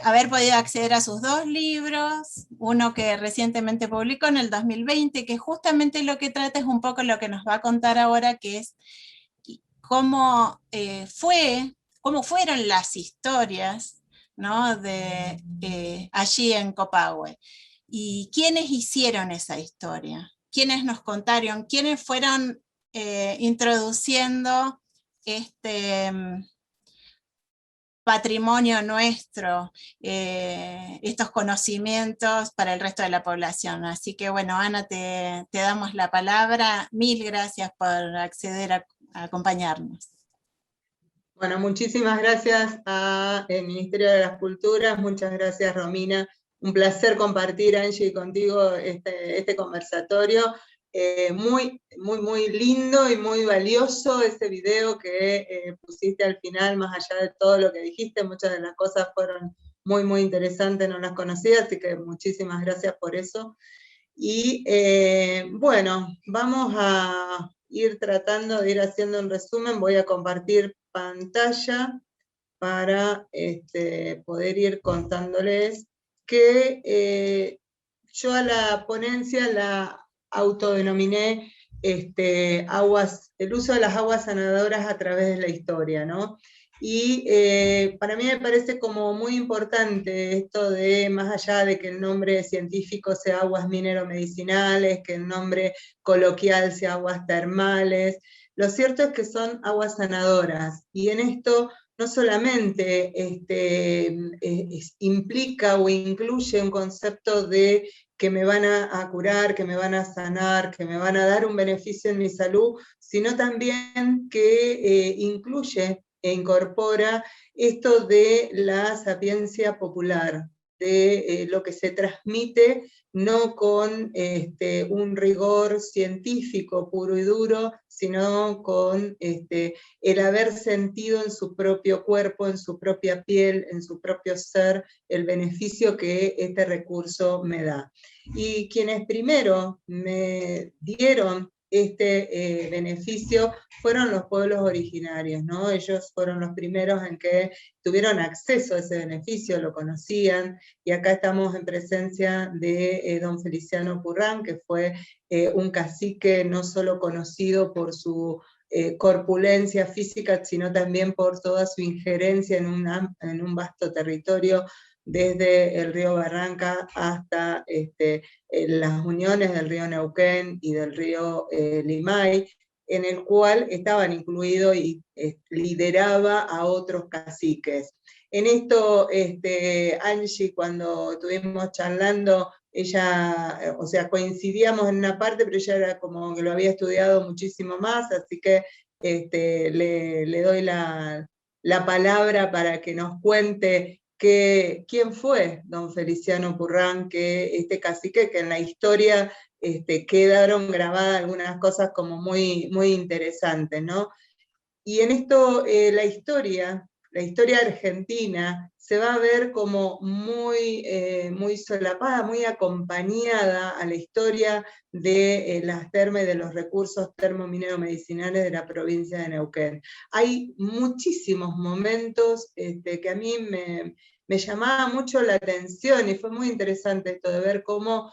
haber podido acceder a sus dos libros, uno que recientemente publicó en el 2020, que justamente lo que trata es un poco lo que nos va a contar ahora, que es cómo fueron las historias, ¿no?, de allí en Copahue. ¿Y quiénes hicieron esa historia? ¿Quiénes nos contaron? ¿Quiénes fueron introduciendo este patrimonio nuestro, estos conocimientos para el resto de la población? Así que bueno, Ana, te damos la palabra. Mil gracias por acceder a acompañarnos. Bueno, muchísimas gracias al Ministerio de las Culturas, muchas gracias, Romina. Un placer compartir, Angie, contigo este conversatorio. Muy, muy, muy lindo y muy valioso ese video que pusiste al final, más allá de todo lo que dijiste. Muchas de las cosas fueron muy, muy interesantes, no las conocía, así que muchísimas gracias por eso. Y bueno, vamos a ir tratando de ir haciendo un resumen. Voy a compartir pantalla para poder ir contándoles que yo a la ponencia la autodenominé el uso de las aguas sanadoras a través de la historia, ¿no? Y para mí me parece como muy importante esto de, más allá de que el nombre científico sea aguas mineromedicinales, que el nombre coloquial sea aguas termales, lo cierto es que son aguas sanadoras, y en esto no solamente implica o incluye un concepto de que me van a curar, que me van a sanar, que me van a dar un beneficio en mi salud, sino también que incluye e incorpora esto de la sapiencia popular, de lo que se transmite no con un rigor científico puro y duro, sino con el haber sentido en su propio cuerpo, en su propia piel, en su propio ser, el beneficio que este recurso me da. Y quienes primero me dieron este beneficio fueron los pueblos originarios, ¿no? Ellos fueron los primeros en que tuvieron acceso a ese beneficio, lo conocían, y acá estamos en presencia de don Feliciano Purrán, que fue un cacique no solo conocido por su corpulencia física, sino también por toda su injerencia en un vasto territorio, desde el río Barranca hasta las uniones del río Neuquén y del río Limay, en el cual estaban incluidos y lideraba a otros caciques. En esto, Angie, cuando estuvimos charlando, ella, o sea, coincidíamos en una parte, pero ella era como que lo había estudiado muchísimo más, así que le doy la palabra para que nos cuente quién fue don Feliciano Purrán, que este cacique, que en la historia quedaron grabadas algunas cosas como muy, muy interesantes, ¿no? Y en esto la historia argentina se va a ver como muy, muy solapada, muy acompañada a la historia de las termas y de los recursos termominero-medicinales de la provincia de Neuquén. Hay muchísimos momentos que a mí me llamaba mucho la atención, y fue muy interesante esto de ver cómo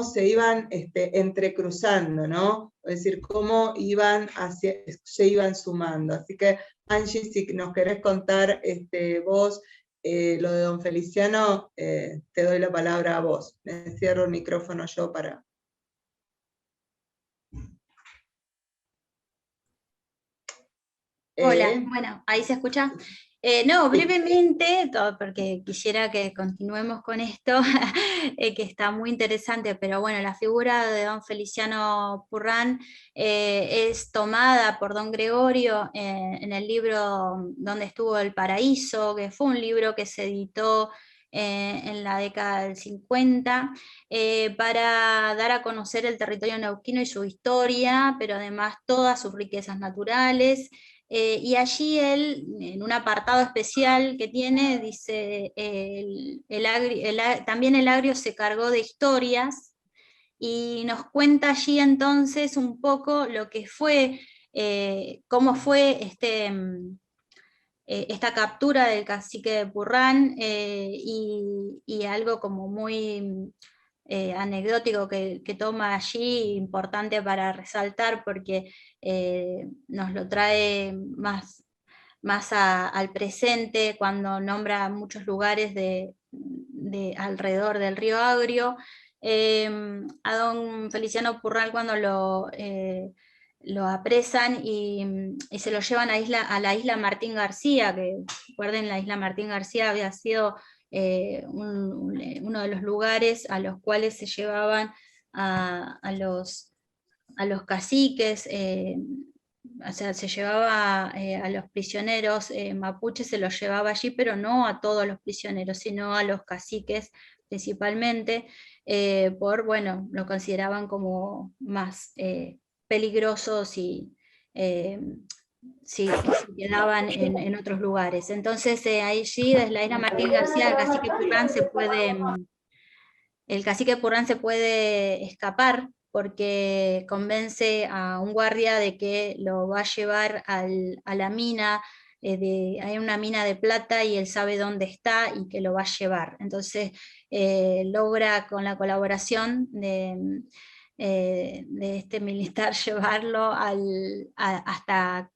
se iban entrecruzando, ¿no? Es decir, cómo se iban sumando. Así que, Angie, si nos querés contar vos lo de don Feliciano, te doy la palabra a vos. Me cierro el micrófono yo para... Hola, bueno, ¿ahí se escucha? No, brevemente, porque quisiera que continuemos con esto, que está muy interesante, pero bueno, la figura de don Feliciano Purrán es tomada por don Gregorio en el libro Donde estuvo el paraíso, que fue un libro que se editó en la década del 50, para dar a conocer el territorio neuquino y su historia, pero además todas sus riquezas naturales. Y allí él, en un apartado especial que tiene, dice, también el agrio se cargó de historias, y nos cuenta allí entonces un poco lo que fue, cómo fue esta captura del cacique de Purrán, y algo como muy anecdótico que toma allí, importante para resaltar, porque nos lo trae más al presente, cuando nombra muchos lugares de alrededor del río Agrio. A don Feliciano Purrán, cuando lo apresan y se lo llevan a la isla Martín García, que recuerden, la isla Martín García había sido uno de los lugares a los cuales se llevaban a los caciques, o sea, se llevaba a los prisioneros mapuches, se los llevaba allí, pero no a todos los prisioneros, sino a los caciques principalmente, bueno, lo consideraban como más peligrosos y si quedaban en otros lugares. Entonces allí, desde la isla Martín García, el cacique Purrán se puede escapar, porque convence a un guardia de que lo va a llevar a la mina, hay una mina de plata y él sabe dónde está y que lo va a llevar. Entonces logra, con la colaboración de este militar, llevarlo hasta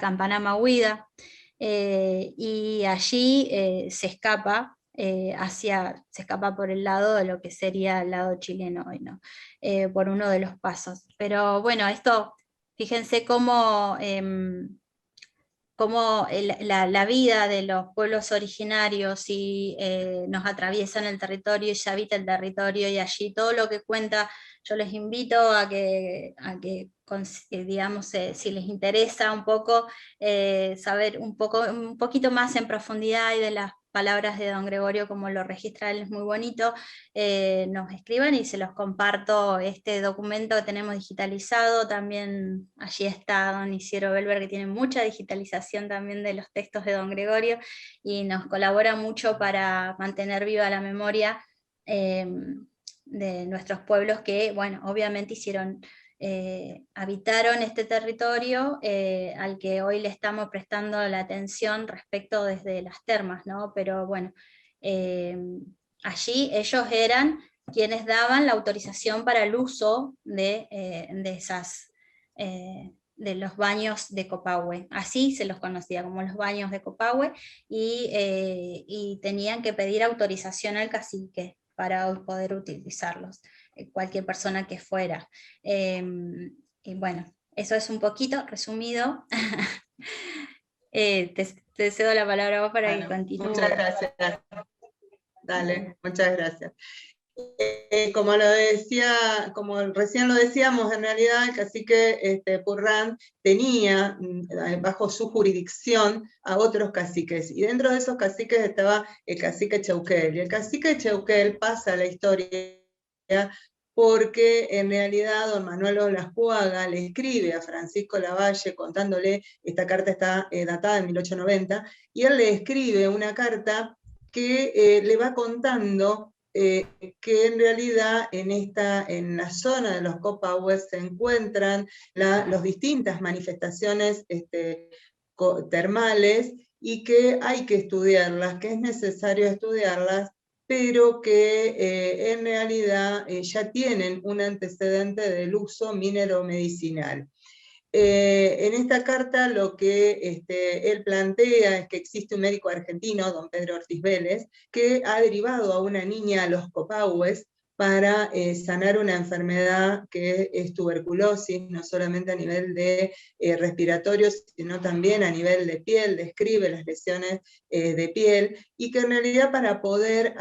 Campanama Huida, y allí se escapa. Se escapa por el lado de lo que sería el lado chileno hoy, ¿no? Por uno de los pasos. Pero bueno, esto, fíjense cómo la vida de los pueblos originarios y nos atraviesa en el territorio y se habita el territorio, y allí todo lo que cuenta yo les invito a que digamos, si les interesa un poco, saber un poquito más en profundidad y de las palabras de don Gregorio, como lo registra él, es muy bonito, nos escriban y se los comparto este documento que tenemos digitalizado. También allí está don Isidro Belver, que tiene mucha digitalización también de los textos de don Gregorio, y nos colabora mucho para mantener viva la memoria de nuestros pueblos que, bueno, obviamente habitaron este territorio al que hoy le estamos prestando la atención respecto desde las termas, ¿no? Pero bueno, allí ellos eran quienes daban la autorización para el uso de los baños de Copahue. Así se los conocía, como los baños de Copahue, y tenían que pedir autorización al cacique para poder utilizarlos, cualquier persona que fuera. Y bueno, eso es un poquito resumido. Te cedo la palabra a vos para que continúes. Muchas gracias. Dale, muchas gracias. Como recién lo decíamos, en realidad el cacique Purrán tenía bajo su jurisdicción a otros caciques, y dentro de esos caciques estaba el cacique Cheuquel, y el cacique Cheuquel pasa a la historia porque en realidad don Manuel Olascuaga le escribe a Francisco Lavalle contándole, esta carta está datada en 1890, y él le escribe una carta que le va contando que en realidad en la zona de los Copahues se encuentran las distintas manifestaciones termales, y que hay que estudiarlas, que es necesario estudiarlas, pero que en realidad ya tienen un antecedente del uso minero-medicinal. En esta carta lo que él plantea es que existe un médico argentino, don Pedro Ortiz Vélez, que ha derivado a una niña a los Copahues para sanar una enfermedad que es tuberculosis, no solamente a nivel de respiratorio, sino también a nivel de piel, describe las lesiones de piel, y que en realidad para poder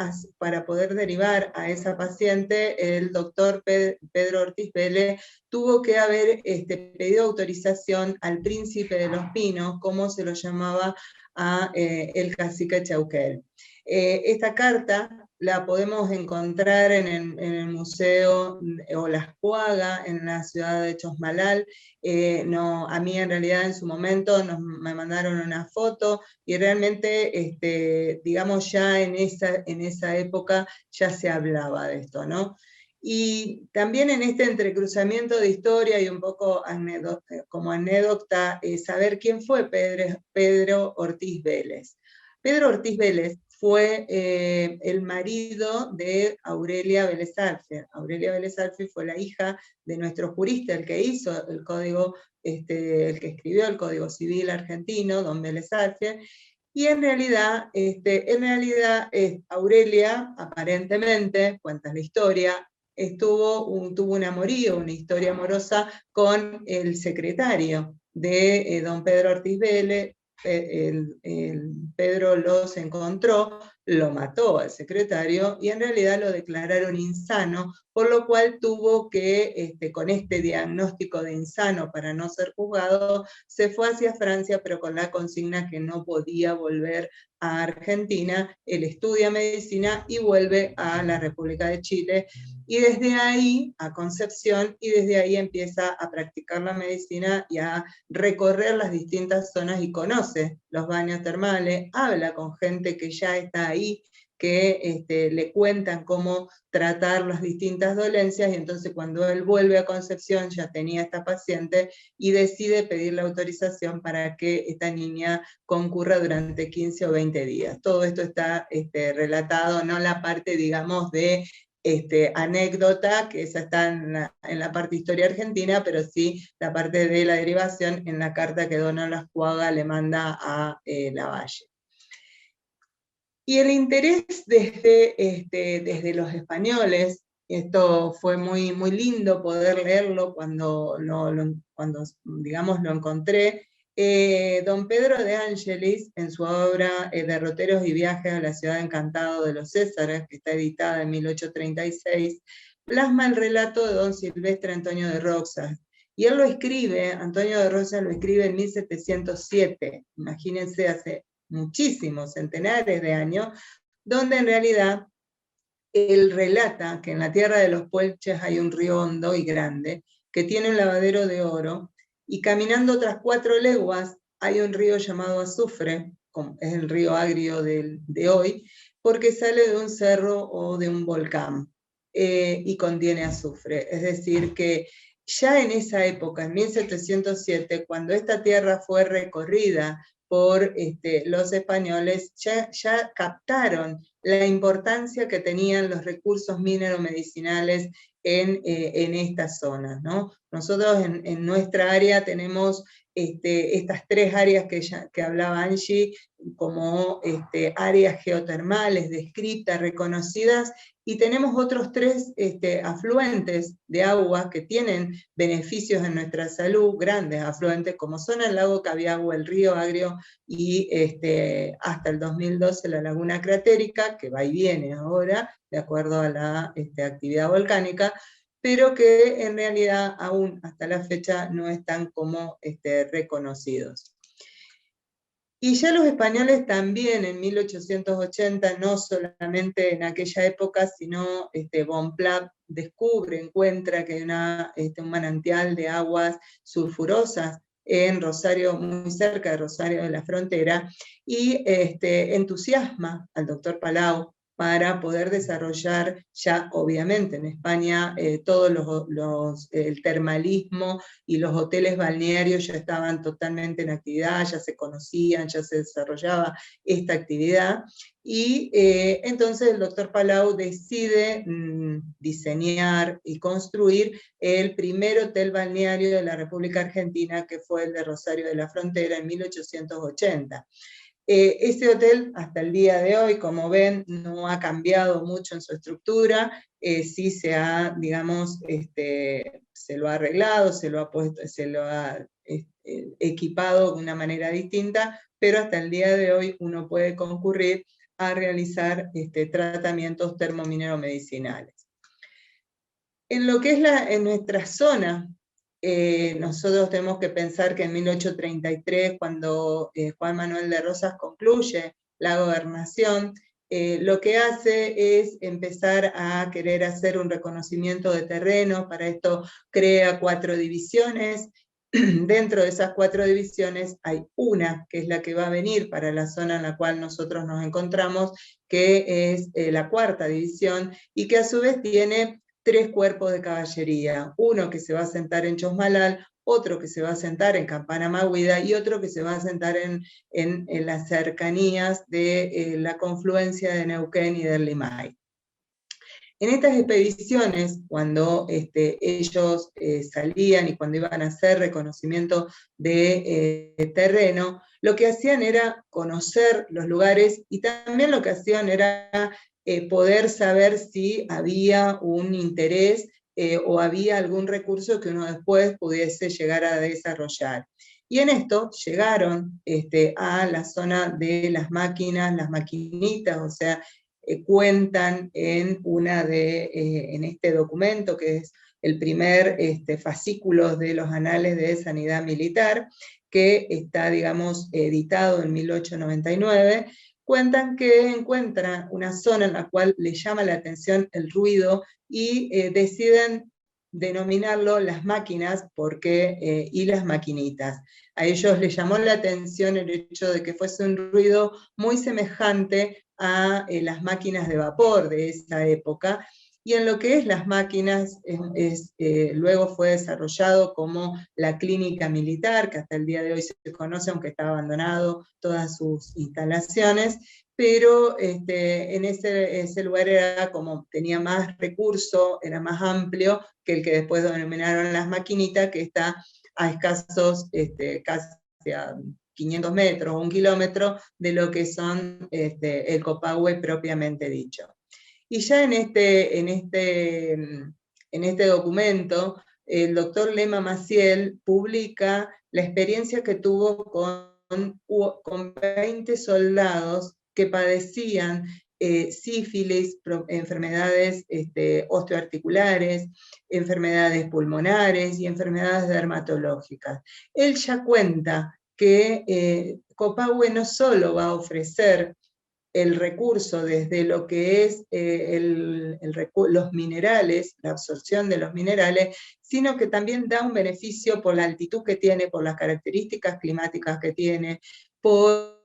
derivar a esa paciente, el doctor Pedro Ortiz Vélez tuvo que haber pedido autorización al príncipe de los Pinos, como se lo llamaba a el cacique Cheuquel. Esta carta la podemos encontrar en el Museo Olascuaga, en la ciudad de Chosmalal. A mí en realidad en su momento me mandaron una foto, y realmente, digamos, ya en esa época ya se hablaba de esto, ¿no? Y también en este entrecruzamiento de historia y un poco como anécdota, saber quién fue Pedro Ortiz Vélez. Pedro Ortiz Vélez fue el marido de Aurelia Vélez Arfiel. Aurelia Vélez Arfiel fue la hija de nuestro jurista, el que hizo el código, el que escribió el Código Civil argentino, don Vélez Arfiel. Y en realidad Aurelia, aparentemente, cuenta la historia, tuvo un amorío, una historia amorosa con el secretario de don Pedro Ortiz Vélez. Pedro los encontró, lo mató al secretario, y en realidad lo declararon insano, por lo cual tuvo que, con este diagnóstico de insano para no ser juzgado, se fue hacia Francia, pero con la consigna que no podía volver a Argentina. Él estudia medicina y vuelve a la República de Chile, y desde ahí a Concepción, y desde ahí empieza a practicar la medicina y a recorrer las distintas zonas, y conoce los baños termales, habla con gente que ya está ahí, que le cuentan cómo tratar las distintas dolencias, y entonces cuando él vuelve a Concepción ya tenía esta paciente, y decide pedir la autorización para que esta niña concurra durante 15 o 20 días. Todo esto está relatado, no la parte, digamos, de anécdota, que esa está en la parte historia argentina, pero sí la parte de la derivación en la carta que don Olascuaga le manda a Lavalle. Y el interés desde los españoles, esto fue muy, muy lindo poder leerlo cuando digamos, lo encontré. Don Pedro de Angelis, en su obra Derroteros y viajes a la ciudad encantada de los Césares, que está editada en 1836, plasma el relato de don Silvestre Antonio de Roxas. Y él lo escribe, Antonio de Roxas lo escribe en 1707, imagínense, hace muchísimos, centenares de años, donde en realidad él relata que en la tierra de los Puelches hay un río hondo y grande, que tiene un lavadero de oro, y caminando otras 4 leguas hay un río llamado Azufre, es el río Agrio de hoy, porque sale de un cerro o de un volcán, y contiene azufre. Es decir, que ya en esa época, en 1707, cuando esta tierra fue recorrida por los españoles, ya captaron la importancia que tenían los recursos mineromedicinales en estas zonas, ¿no? Nosotros en nuestra área tenemos estas 3 áreas que hablaba Angie, como áreas geotermales descritas, reconocidas, y tenemos otros 3 afluentes de agua que tienen beneficios en nuestra salud, grandes afluentes, como son el lago Cabiagua, el río Agrio, y hasta el 2012 la laguna cratérica, que va y viene ahora, de acuerdo a la actividad volcánica, pero que en realidad aún hasta la fecha no están como reconocidos. Y ya los españoles también en 1880, no solamente en aquella época, sino Bonpland descubre, encuentra que hay un manantial de aguas sulfurosas en Rosario, muy cerca de Rosario de la Frontera, y entusiasma al doctor Palau para poder desarrollar ya, obviamente, en España todo el termalismo y los hoteles balnearios ya estaban totalmente en actividad, ya se conocían, ya se desarrollaba esta actividad, y entonces el doctor Palau decide diseñar y construir el primer hotel balneario de la República Argentina, que fue el de Rosario de la Frontera en 1880. Ese hotel hasta el día de hoy, como ven, no ha cambiado mucho en su estructura, sí se ha, digamos, se lo ha arreglado, se lo ha puesto, se lo ha equipado de una manera distinta, pero hasta el día de hoy uno puede concurrir a realizar tratamientos termomineromedicinales. En lo que es en nuestra zona, nosotros tenemos que pensar que en 1833, cuando Juan Manuel de Rosas concluye la gobernación, lo que hace es empezar a querer hacer un reconocimiento de terreno. Para esto crea 4 divisiones. Dentro de esas 4 divisiones hay una que es la que va a venir para la zona en la cual nosotros nos encontramos, que es la 4ª división, y que a su vez tiene 3 cuerpos de caballería, uno que se va a sentar en Chosmalal, otro que se va a sentar en Campana Mahuida, y otro que se va a sentar en las cercanías de la confluencia de Neuquén y del Limay. En estas expediciones, cuando ellos salían y cuando iban a hacer reconocimiento de terreno, lo que hacían era conocer los lugares, y también lo que hacían era poder saber si había un interés o había algún recurso que uno después pudiese llegar a desarrollar. Y en esto llegaron a la zona de las máquinas, las maquinitas, o sea, cuentan en este documento, que es el primer fascículo de los anales de sanidad militar, que está, digamos, editado en 1899, cuentan que encuentran una zona en la cual les llama la atención el ruido, y deciden denominarlo las máquinas y las maquinitas. A ellos les llamó la atención el hecho de que fuese un ruido muy semejante a las máquinas de vapor de esa época, y en lo que es las máquinas, luego fue desarrollado como la clínica militar, que hasta el día de hoy se conoce, aunque está abandonado todas sus instalaciones, pero en ese lugar era como, tenía más recurso, era más amplio que el que después denominaron las maquinitas, que está a escasos, casi a 500 metros o 1 kilómetro de lo que son el Copahue propiamente dicho. Y ya en este documento, el doctor Lema Maciel publica la experiencia que tuvo con 20 soldados que padecían sífilis, enfermedades osteoarticulares, enfermedades pulmonares y enfermedades dermatológicas. Él ya cuenta que Copahue no solo va a ofrecer el recurso desde lo que es los minerales, la absorción de los minerales, sino que también da un beneficio por la altitud que tiene, por las características climáticas que tiene, por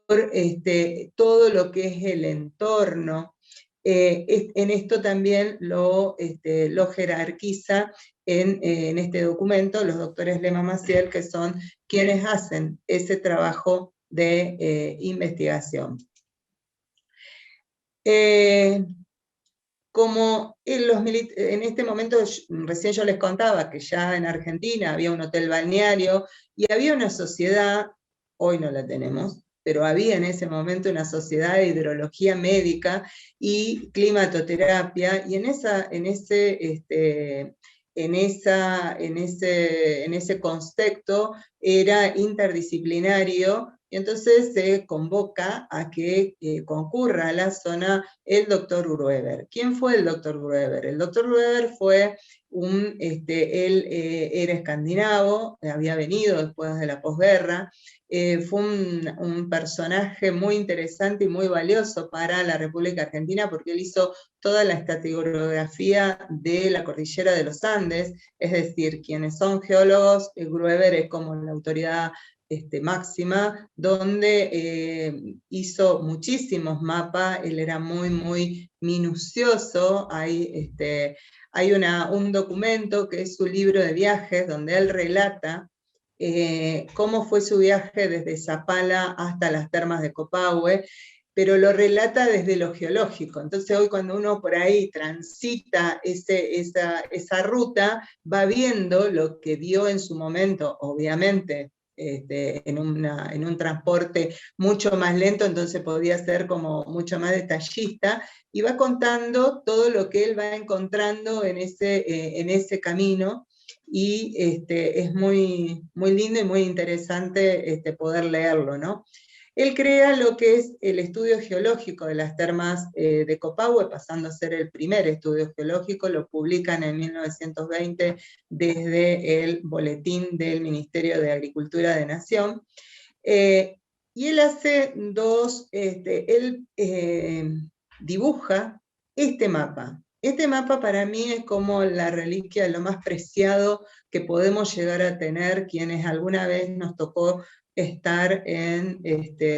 todo lo que es el entorno. En esto también lo jerarquiza en este documento los doctores Lema Maciel, que son quienes hacen ese trabajo de investigación. Como en este momento, recién yo les contaba que ya en Argentina había un hotel balneario y había una sociedad, hoy no la tenemos, pero había en ese momento una sociedad de hidrología médica y climatoterapia, y en ese contexto era interdisciplinario, y entonces se convoca a que concurra a la zona el doctor Grueber. ¿Quién fue el doctor Grueber? El doctor Grueber fue él era escandinavo, había venido después de la posguerra, fue un personaje muy interesante y muy valioso para la República Argentina porque él hizo toda la estratigrafía de la cordillera de los Andes, es decir, quienes son geólogos, Grueber es como la autoridad máxima, donde hizo muchísimos mapas, él era muy, muy minucioso. Hay un documento que es su libro de viajes, donde él relata cómo fue su viaje desde Zapala hasta las termas de Copahue, pero lo relata desde lo geológico. Entonces hoy cuando uno por ahí transita esa ruta, va viendo lo que vio en su momento, obviamente, en un transporte mucho más lento, entonces podía ser como mucho más detallista, y va contando todo lo que él va encontrando en ese camino, y es muy, muy lindo y muy interesante poder leerlo, ¿no? Él crea lo que es el estudio geológico de las termas de Copahue, pasando a ser el primer estudio geológico, lo publican en 1920 desde el boletín del Ministerio de Agricultura de Nación. Y él hace él dibuja este mapa. Este mapa para mí es como la reliquia, lo más preciado que podemos llegar a tener quienes alguna vez nos tocó estar en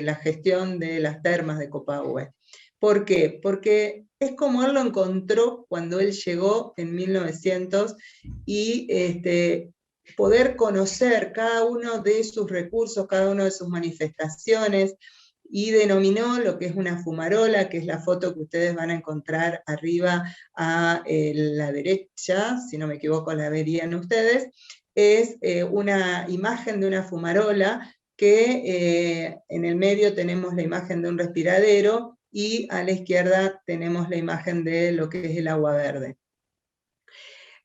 la gestión de las termas de Copahue. ¿Por qué? Porque es como él lo encontró cuando él llegó en 1900, y poder conocer cada uno de sus recursos, cada una de sus manifestaciones, y denominó lo que es una fumarola, que es la foto que ustedes van a encontrar arriba a la derecha, si no me equivoco la verían ustedes, es una imagen de una fumarola que en el medio tenemos la imagen de un respiradero, y a la izquierda tenemos la imagen de lo que es el agua verde.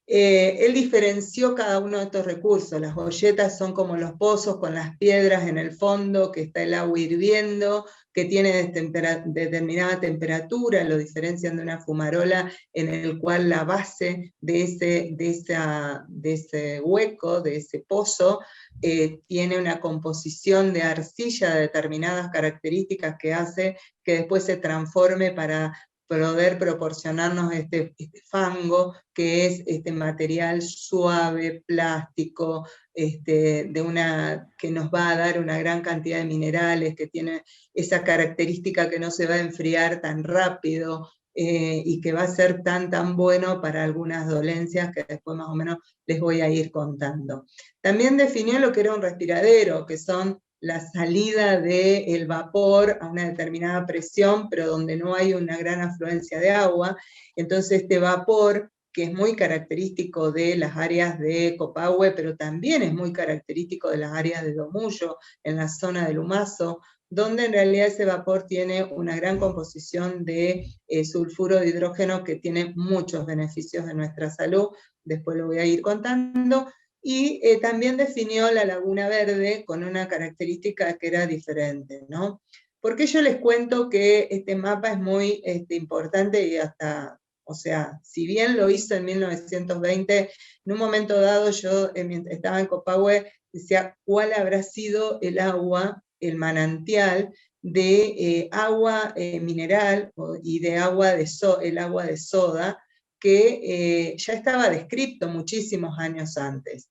Él diferenció cada uno de estos recursos. Las golletas son como los pozos con las piedras en el fondo, que está el agua hirviendo, que tiene determinada temperatura, lo diferencian de una fumarola en el cual la base de ese hueco, de ese pozo, tiene una composición de arcilla de determinadas características que hace que después se transforme para poder proporcionarnos este fango, que es este material suave, plástico, que nos va a dar una gran cantidad de minerales, que tiene esa característica que no se va a enfriar tan rápido, y que va a ser tan bueno para algunas dolencias que después más o menos les voy a ir contando. También definió lo que era un respiradero, que son la salida del vapor a una determinada presión, pero donde no hay una gran afluencia de agua. Entonces este vapor, que es muy característico de las áreas de Copahue, pero también es muy característico de las áreas de Domullo, en la zona del Humazo, donde en realidad ese vapor tiene una gran composición de sulfuro de hidrógeno, que tiene muchos beneficios en nuestra salud, después lo voy a ir contando. Y también definió la Laguna Verde con una característica que era diferente, ¿no? ¿Por qué yo les cuento que este mapa es muy importante y hasta, o sea, si bien lo hizo en 1920, en un momento dado yo mientras estaba en Copahue decía cuál habrá sido el agua, el manantial de agua mineral y de agua el agua de soda, que ya estaba descrito muchísimos años antes,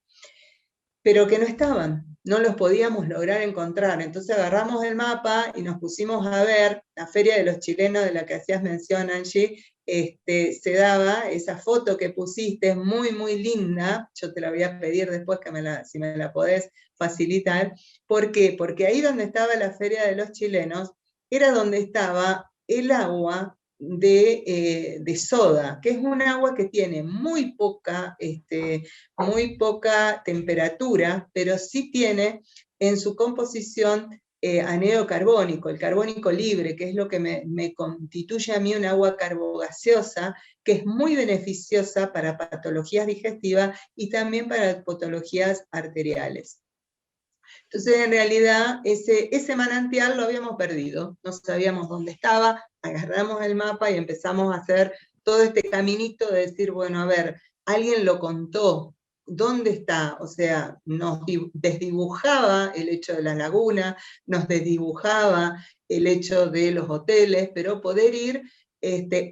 pero que no estaban, no los podíamos lograr encontrar. Entonces agarramos el mapa y nos pusimos a ver la Feria de los Chilenos de la que hacías mención, Angie, se daba esa foto que pusiste, muy, muy linda, yo te la voy a pedir después que si me la podés facilitar. ¿Por qué? Porque ahí donde estaba la Feria de los Chilenos, era donde estaba el agua de soda, que es un agua que tiene muy poca temperatura, pero sí tiene en su composición anhídrido carbónico, el carbónico libre, que es lo que me constituye a mí un agua carbogaseosa, que es muy beneficiosa para patologías digestivas y también para patologías arteriales. Entonces, en realidad, ese manantial lo habíamos perdido, no sabíamos dónde estaba, agarramos el mapa y empezamos a hacer todo este caminito de decir, bueno, a ver, alguien lo contó, ¿dónde está? O sea, nos desdibujaba el hecho de la laguna, nos desdibujaba el hecho de los hoteles, pero poder ir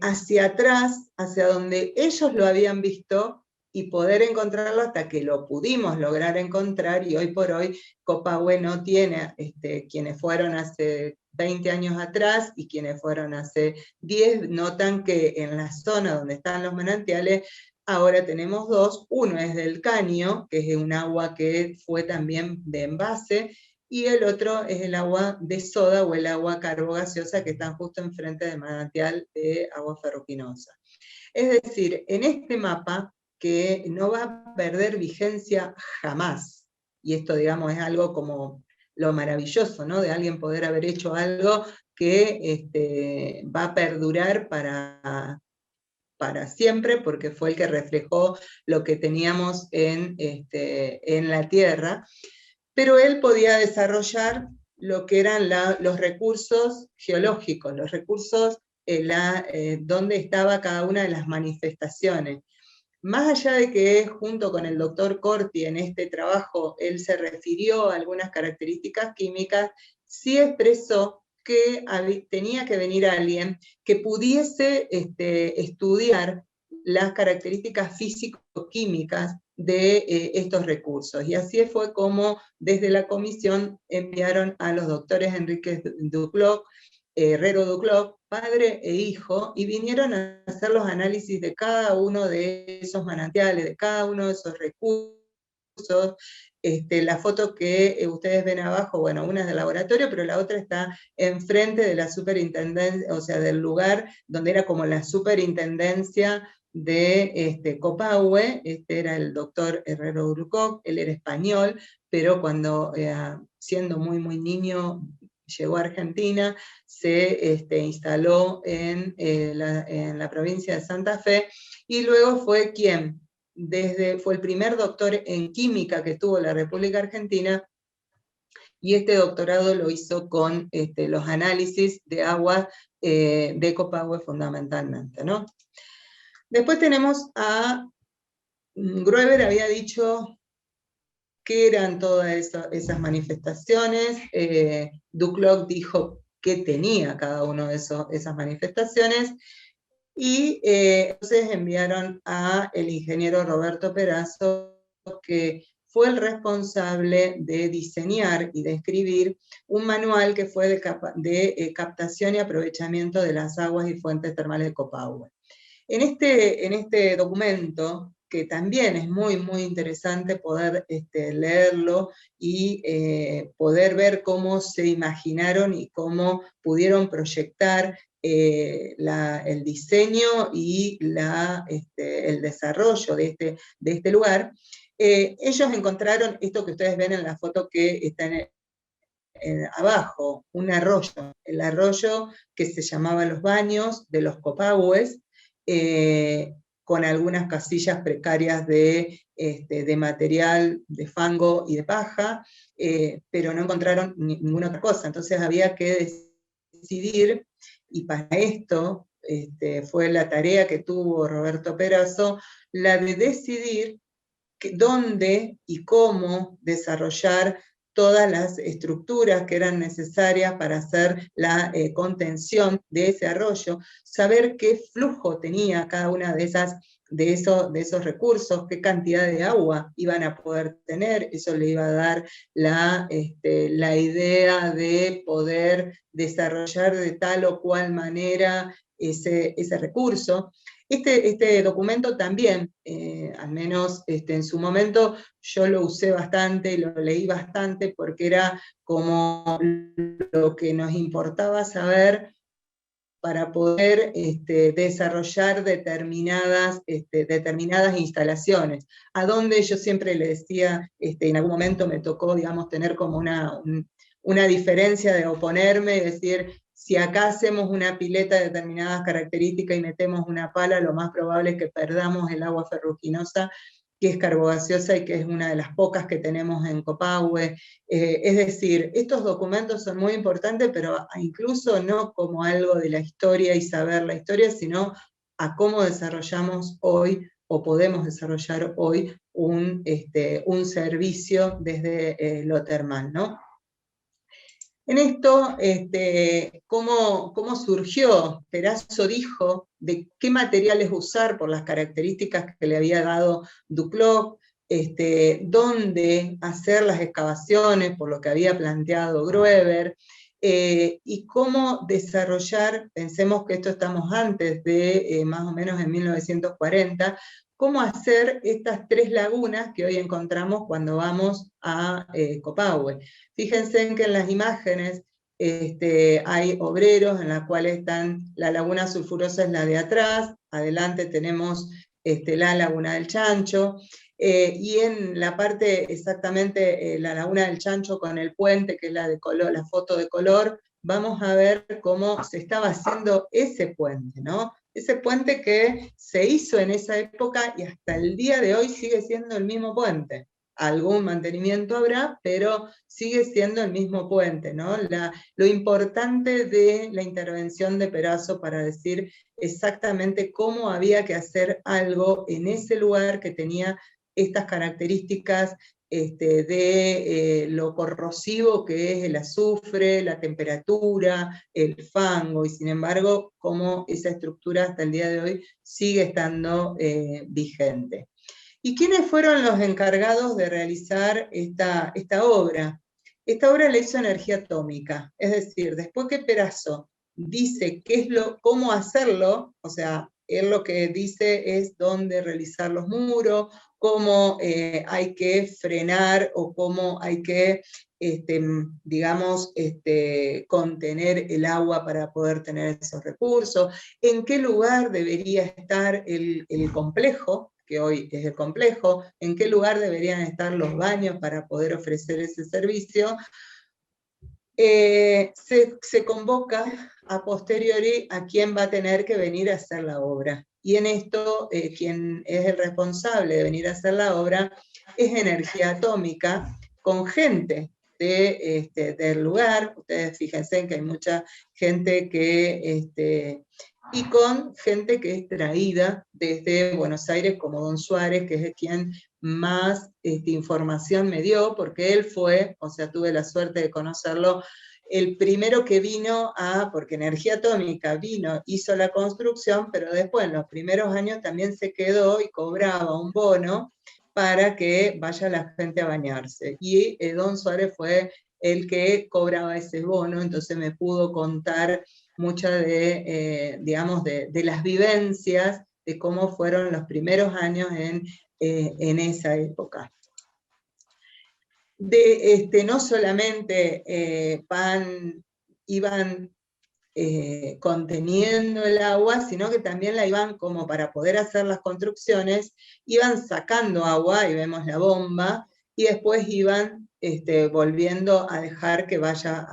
hacia atrás, hacia donde ellos lo habían visto, y poder encontrarlo hasta que lo pudimos lograr encontrar, y hoy por hoy Copahue no tiene quienes fueron hace 20 años atrás y quienes fueron hace 10, notan que en la zona donde están los manantiales, ahora tenemos dos, uno es del caño, que es un agua que fue también de envase, y el otro es el agua de soda o el agua carbogaseosa que están justo enfrente del manantial de agua ferruginosa. Es decir, en este mapa, que no va a perder vigencia jamás, y esto, digamos, es algo como lo maravilloso, ¿no? De alguien poder haber hecho algo que va a perdurar para siempre, porque fue el que reflejó lo que teníamos en la Tierra, pero él podía desarrollar lo que eran los recursos geológicos, los recursos donde estaba cada una de las manifestaciones. Más allá de que junto con el doctor Corti en este trabajo él se refirió a algunas características químicas, sí expresó que tenía que venir alguien que pudiese estudiar las características físico-químicas de estos recursos. Y así fue como desde la comisión enviaron a los doctores Enrique Duclos, Herrero Duclos, padre e hijo, y vinieron a hacer los análisis de cada uno de esos manantiales, de cada uno de esos recursos. La foto que ustedes ven abajo, bueno, una es del laboratorio, pero la otra está enfrente de la superintendencia, o sea, del lugar donde era como la superintendencia de Copahue. Era el doctor Herrero Duclos, él era español, pero cuando siendo muy, muy niño, llegó a Argentina, se instaló en la provincia de Santa Fe, y luego fue fue el primer doctor en química que tuvo la República Argentina, y este doctorado lo hizo con los análisis de agua de Copahue fundamentalmente, ¿no? Después tenemos a Grueber, había dicho qué eran todas esas manifestaciones. Duclos dijo qué tenía cada una de esas manifestaciones, y entonces enviaron a el ingeniero Roberto Perazo, que fue el responsable de diseñar y de escribir un manual que fue de captación y aprovechamiento de las aguas y fuentes termales de Copahue. En este documento, que también es muy, muy interesante poder leerlo y poder ver cómo se imaginaron y cómo pudieron proyectar el diseño y el desarrollo de este lugar. Ellos encontraron esto que ustedes ven en la foto que está abajo, un arroyo, el arroyo que se llamaba Los Baños de los Copahues, con algunas casillas precarias de material, de fango y de paja, pero no encontraron ninguna otra cosa. Entonces había que decidir, y para esto fue la tarea que tuvo Roberto Perazo, la de decidir dónde y cómo desarrollar todas las estructuras que eran necesarias para hacer la contención de ese arroyo, saber qué flujo tenía cada una de esos recursos, qué cantidad de agua iban a poder tener, eso le iba a dar la idea de poder desarrollar de tal o cual manera ese recurso. Este documento también, al menos en su momento, yo lo usé bastante, lo leí bastante, porque era como lo que nos importaba saber para poder desarrollar determinadas instalaciones. A donde yo siempre le decía, en algún momento me tocó, digamos, tener como una diferencia de oponerme y decir, si acá hacemos una pileta de determinadas características y metemos una pala, lo más probable es que perdamos el agua ferruginosa, que es carbogaseosa y que es una de las pocas que tenemos en Copahue. Es decir, estos documentos son muy importantes, pero incluso no como algo de la historia y saber la historia, sino a cómo desarrollamos hoy, o podemos desarrollar hoy, un servicio desde lo termal, ¿no? En esto, ¿cómo surgió? Perazo dijo de qué materiales usar por las características que le había dado Duclos, dónde hacer las excavaciones, por lo que había planteado Grueber, y cómo desarrollar, pensemos que esto estamos antes de más o menos en 1940, cómo hacer estas 3 lagunas que hoy encontramos cuando vamos a Copahue. Fíjense en que en las imágenes hay obreros en las cuales están, la laguna sulfurosa es la de atrás, adelante tenemos la laguna del Chancho, y en la parte exactamente la laguna del Chancho con el puente, que es la de color, la foto de color, vamos a ver cómo se estaba haciendo ese puente, ¿no? Ese puente que se hizo en esa época y hasta el día de hoy sigue siendo el mismo puente. Algún mantenimiento habrá, pero sigue siendo el mismo puente, ¿no? Lo importante de la intervención de Perazo para decir exactamente cómo había que hacer algo en ese lugar que tenía estas características de lo corrosivo que es el azufre, la temperatura, el fango, y sin embargo, cómo esa estructura hasta el día de hoy sigue estando vigente. ¿Y quiénes fueron los encargados de realizar esta obra? Esta obra la hizo Energía Atómica, es decir, después que Perazo dice cómo hacerlo, o sea, él lo que dice es dónde realizar los muros, cómo hay que frenar o cómo hay que, digamos, contener el agua para poder tener esos recursos, en qué lugar debería estar el complejo, que hoy es el complejo, en qué lugar deberían estar los baños para poder ofrecer ese servicio. Se convoca a posteriori a quién va a tener que venir a hacer la obra. Y en esto, quien es el responsable de venir a hacer la obra es Energía Atómica, con gente del lugar. Ustedes fíjense en que hay mucha gente que... y con gente que es traída desde Buenos Aires, como Don Suárez, que es quien más información me dio, porque él fue, o sea, tuve la suerte de conocerlo, el primero que vino porque Energía Atómica vino, hizo la construcción, pero después en los primeros años también se quedó y cobraba un bono para que vaya la gente a bañarse. Y Don Suárez fue el que cobraba ese bono, entonces me pudo contar muchas digamos, de las vivencias de cómo fueron los primeros años en esa época. No solamente iban conteniendo el agua, sino que también la iban, como para poder hacer las construcciones, iban sacando agua, y vemos la bomba, y después iban volviendo a dejar que vaya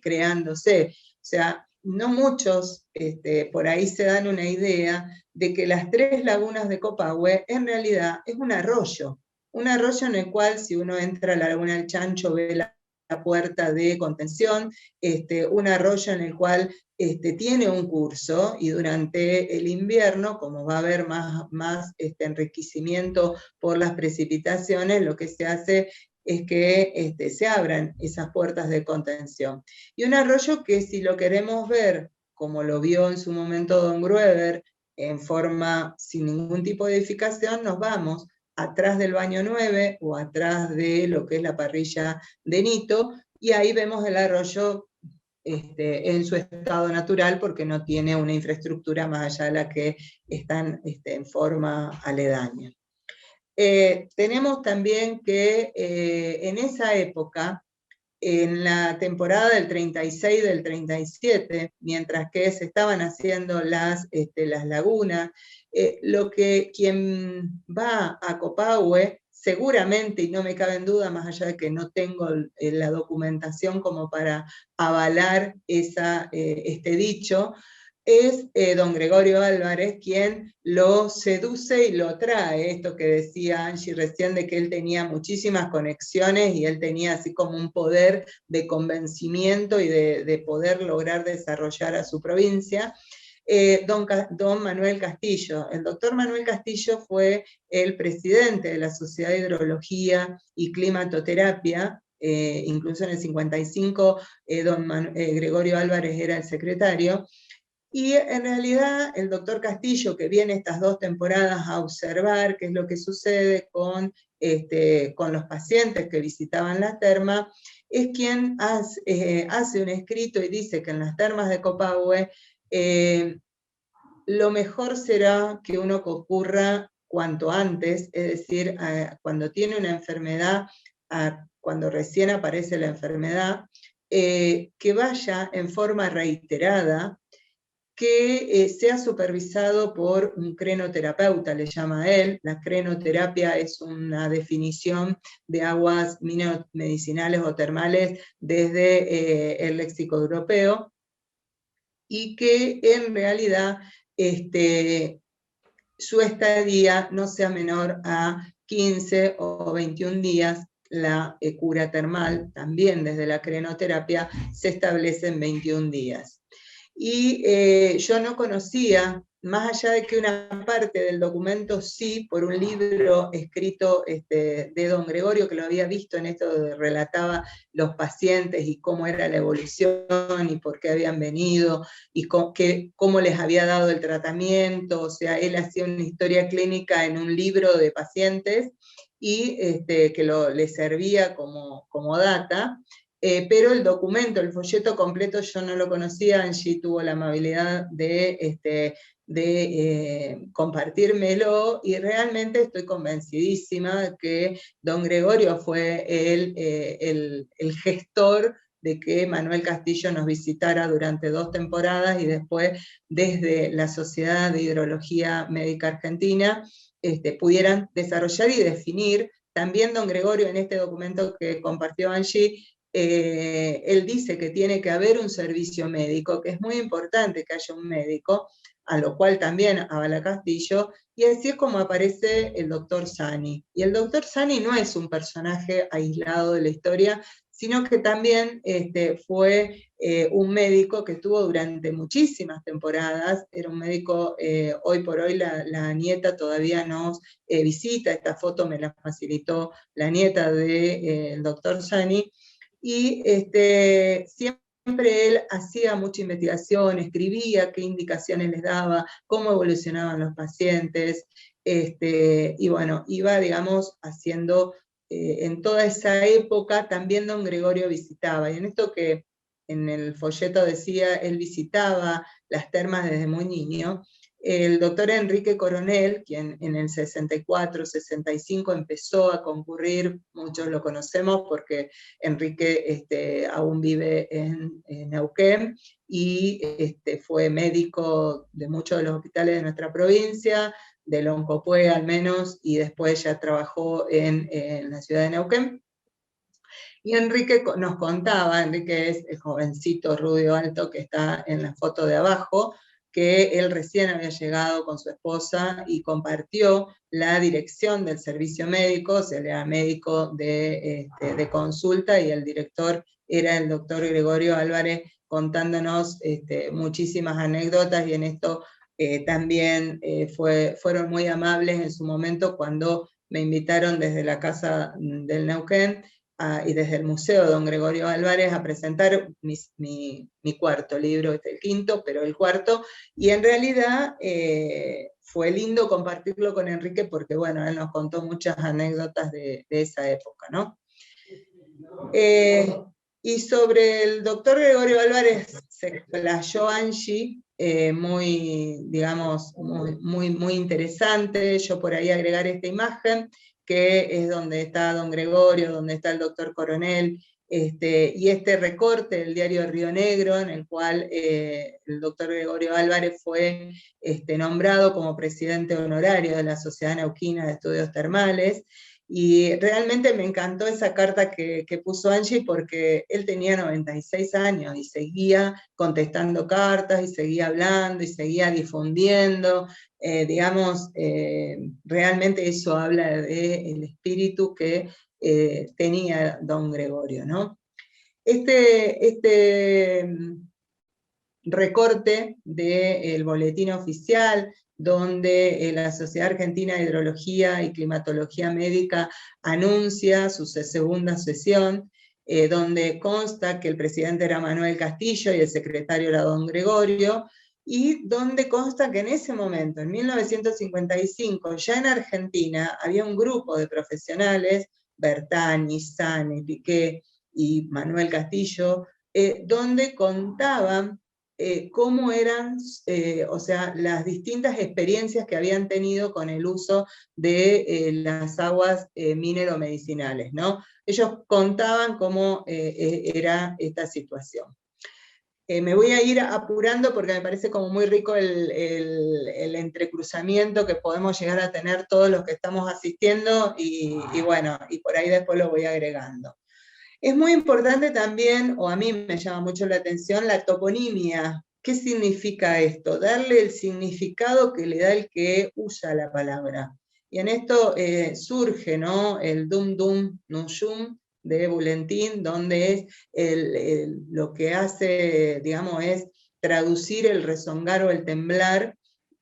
creándose. O sea, no muchos por ahí se dan una idea de que las 3 lagunas de Copahue en realidad es un arroyo en el cual, si uno entra a la laguna del Chancho, ve la puerta de contención, un arroyo en el cual tiene un curso, y durante el invierno, como va a haber más enriquecimiento por las precipitaciones, lo que se hace es que se abran esas puertas de contención. Y un arroyo que, si lo queremos ver, como lo vio en su momento don Grueber, en forma sin ningún tipo de edificación, nos vamos atrás del Baño 9 o atrás de lo que es la parrilla de Nito, y ahí vemos el arroyo en su estado natural, porque no tiene una infraestructura más allá de la que están en forma aledaña. Tenemos también que en esa época, en la temporada del 36 del 37, mientras que se estaban haciendo las lagunas, quien va a Copahue, seguramente, y no me cabe en duda, más allá de que no tengo la documentación como para avalar este dicho, es don Gregorio Álvarez quien lo seduce y lo trae, esto que decía Angie recién, de que él tenía muchísimas conexiones y él tenía así como un poder de convencimiento y de poder lograr desarrollar a su provincia. Don Manuel Castillo. El doctor Manuel Castillo fue el presidente de la Sociedad de Hidrología y Climatoterapia, incluso en el 55 Gregorio Álvarez era el secretario. Y en realidad el doctor Castillo, que viene estas 2 temporadas a observar qué es lo que sucede con los pacientes que visitaban la terma, es quien hace un escrito y dice que en las termas de Copahue lo mejor será que uno concurra cuanto antes, es decir, cuando tiene una enfermedad, cuando recién aparece la enfermedad, que vaya en forma reiterada, que sea supervisado por un crenoterapeuta, le llama él. La crenoterapia es una definición de aguas medicinales o termales desde el léxico europeo, y que en realidad su estadía no sea menor a 15 o 21 días. La cura termal, también desde la crenoterapia, se establece en 21 días. Y yo no conocía, más allá de que una parte del documento sí, por un libro escrito de don Gregorio, que lo había visto en esto de relataba los pacientes y cómo era la evolución y por qué habían venido y cómo les había dado el tratamiento. O sea, él hacía una historia clínica en un libro de pacientes y que le servía como data. Pero el documento, el folleto completo, yo no lo conocía. Angie tuvo la amabilidad de compartírmelo, y realmente estoy convencidísima de que don Gregorio fue el gestor de que Manuel Castillo nos visitara durante 2 temporadas, y después desde la Sociedad de Hidrología Médica Argentina pudieran desarrollar y definir. También don Gregorio, en este documento que compartió Angie, él dice que tiene que haber un servicio médico, que es muy importante que haya un médico, a lo cual también avala Castillo, y así es como aparece el doctor Sani. Y el doctor Sani no es un personaje aislado de la historia, sino que también fue un médico que estuvo durante muchísimas temporadas. Era un médico, hoy por hoy la nieta todavía nos visita, esta foto me la facilitó la nieta del doctor Sani, y siempre él hacía mucha investigación, escribía qué indicaciones les daba, cómo evolucionaban los pacientes, y bueno, iba, digamos, haciendo, en toda esa época también don Gregorio visitaba, y en esto que en el folleto decía, él visitaba las termas desde muy niño. El doctor Enrique Coronel, quien en el 64, 65 empezó a concurrir, muchos lo conocemos porque Enrique aún vive en Neuquén, y fue médico de muchos de los hospitales de nuestra provincia, del Oncopue al menos, y después ya trabajó en la ciudad de Neuquén. Y Enrique nos contaba, Enrique es el jovencito rubio alto que está en la foto de abajo, que él recién había llegado con su esposa y compartió la dirección del servicio médico, o sea, él era médico de consulta y el director era el doctor Gregorio Álvarez, contándonos muchísimas anécdotas, y en esto también fueron muy amables en su momento cuando me invitaron desde la Casa del Neuquén y desde el Museo Don Gregorio Álvarez a presentar mi cuarto libro, el quinto, pero el cuarto, y en realidad fue lindo compartirlo con Enrique porque, bueno, él nos contó muchas anécdotas de esa época, ¿no? Y sobre el doctor Gregorio Álvarez se explayó Angie, muy, digamos, muy interesante. Yo por ahí agregar esta imagen, que es donde está don Gregorio, donde está el doctor Coronel, y este recorte del diario Río Negro, en el cual el doctor Gregorio Álvarez fue nombrado como presidente honorario de la Sociedad Neuquina de Estudios Termales. Y realmente me encantó esa carta que puso Angie, porque él tenía 96 años y seguía contestando cartas, y seguía hablando, y seguía difundiendo. Realmente eso habla del espíritu que tenía don Gregorio, ¿no? Este recorte del boletín oficial, donde la Sociedad Argentina de Hidrología y Climatología Médica anuncia su segunda sesión, donde consta que el presidente era Manuel Castillo y el secretario era don Gregorio, y donde consta que en ese momento, en 1955, ya en Argentina había un grupo de profesionales, Bertani, Sane, Piqué y Manuel Castillo, donde contaban cómo eran, o sea, las distintas experiencias que habían tenido con el uso de las aguas minero-medicinales, ¿no? Ellos contaban cómo era esta situación. Me voy a ir apurando porque me parece como muy rico el entrecruzamiento que podemos llegar a tener todos los que estamos asistiendo, y bueno, y por ahí después lo voy agregando. Es muy importante también, o a mí me llama mucho la atención, la toponimia. ¿Qué significa esto? Darle el significado que le da el que usa la palabra. Y en esto surge, ¿no?, el dum dum nuyum de Bulentín, donde es lo que hace, digamos, es traducir el rezongar o el temblar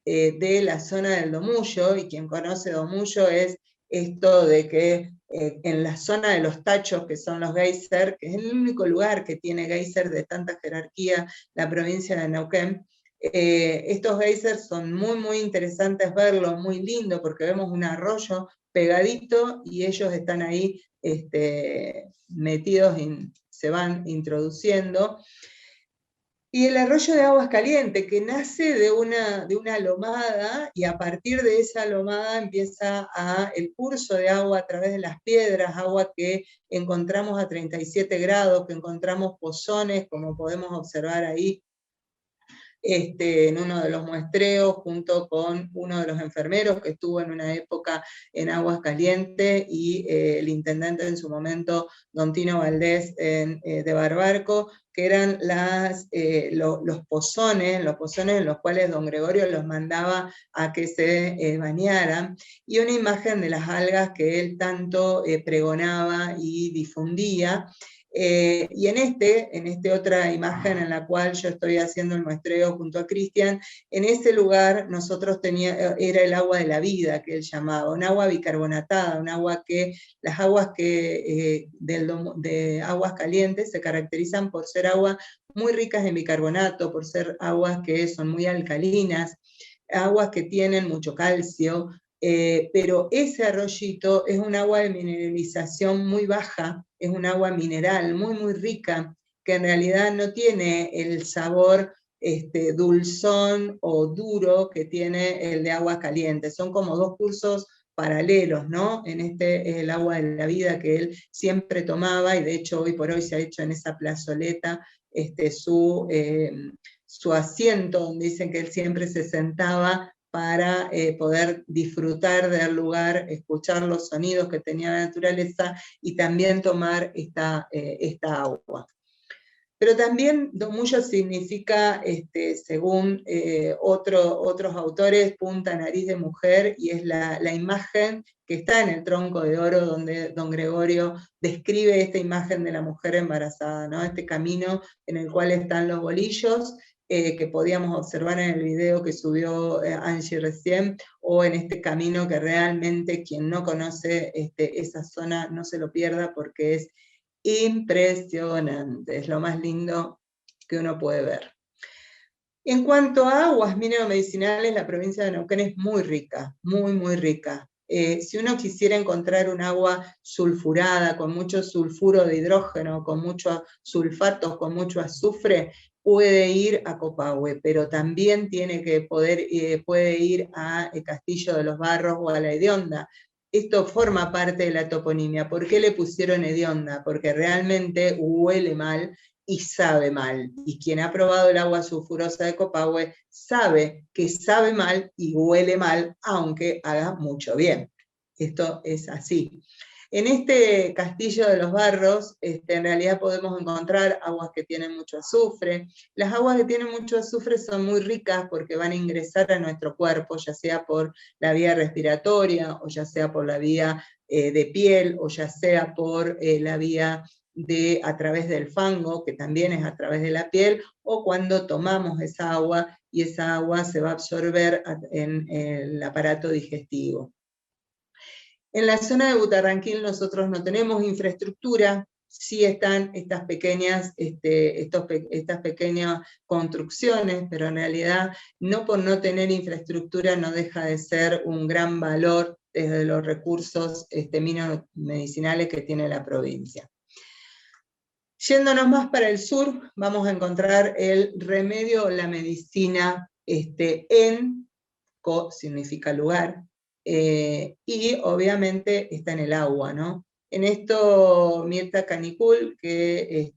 de la zona del Domullo, y quien conoce Domullo es esto de que en la zona de los tachos, que son los geysers, que es el único lugar que tiene geysers de tanta jerarquía, la provincia de Neuquén, estos geysers son muy interesantes verlos, muy lindo, porque vemos un arroyo pegadito y ellos están ahí metidos, se van introduciendo. Y el arroyo de Aguas Calientes, que nace de una lomada, y a partir de esa lomada empieza el curso de agua a través de las piedras, agua que encontramos a 37 grados, que encontramos pozones, como podemos observar ahí, en uno de los muestreos, junto con uno de los enfermeros que estuvo en una época en Aguas Calientes, y el intendente en su momento, don Tino Valdés, de Barbarco, que eran los pozones en los cuales don Gregorio los mandaba a que se bañaran, y una imagen de las algas que él tanto pregonaba y difundía. Y en esta otra imagen en la cual yo estoy haciendo el muestreo junto a Cristian, en ese lugar nosotros era el agua de la vida, que él llamaba, un agua bicarbonatada, un agua que, las aguas que de Aguas Calientes se caracterizan por ser aguas muy ricas en bicarbonato, por ser aguas que son muy alcalinas, aguas que tienen mucho calcio, pero ese arroyito es un agua de mineralización muy baja, es un agua mineral muy rica, que en realidad no tiene el sabor dulzón o duro que tiene el de Aguas Calientes. Son como dos cursos paralelos, ¿no? En el agua de la vida que él siempre tomaba, y de hecho hoy por hoy se ha hecho en esa plazoleta su asiento, donde dicen que él siempre se sentaba para poder disfrutar del lugar, escuchar los sonidos que tenía la naturaleza, y también tomar esta agua. Pero también Domuyo significa, según otros autores, punta, nariz de mujer, y es la imagen que está en el tronco de oro, donde don Gregorio describe esta imagen de la mujer embarazada, ¿no? Este camino en el cual están los bolillos, que podíamos observar en el video que subió Angie recién, o en este camino que realmente quien no conoce esa zona no se lo pierda, porque es impresionante, es lo más lindo que uno puede ver. En cuanto a aguas minero-medicinales, la provincia de Neuquén es muy rica, muy, muy rica. Si uno quisiera encontrar un agua sulfurada, con mucho sulfuro de hidrógeno, con muchos sulfatos, con mucho azufre, puede ir a Copahue, pero también puede ir a Castillo de los Barros o a La Hedionda. Esto forma parte de la toponimia. ¿Por qué le pusieron hedionda? Porque realmente huele mal y sabe mal. Y quien ha probado el agua sulfurosa de Copahue sabe que sabe mal y huele mal, aunque haga mucho bien. Esto es así. En este Castillo de los Barros, en realidad podemos encontrar aguas que tienen mucho azufre. Las aguas que tienen mucho azufre son muy ricas porque van a ingresar a nuestro cuerpo, ya sea por la vía respiratoria, o ya sea por la vía de piel, o ya sea por la vía a través del fango, que también es a través de la piel, o cuando tomamos esa agua, y esa agua se va a absorber en el aparato digestivo. En la zona de Butarranquil nosotros no tenemos infraestructura, sí están estas pequeñas construcciones, pero en realidad no por no tener infraestructura no deja de ser un gran valor desde los recursos minero-medicinales que tiene la provincia. Yéndonos más para el sur, vamos a encontrar el remedio o la medicina co significa lugar, y obviamente está en el agua, ¿no? En esto Mirta Canicul, que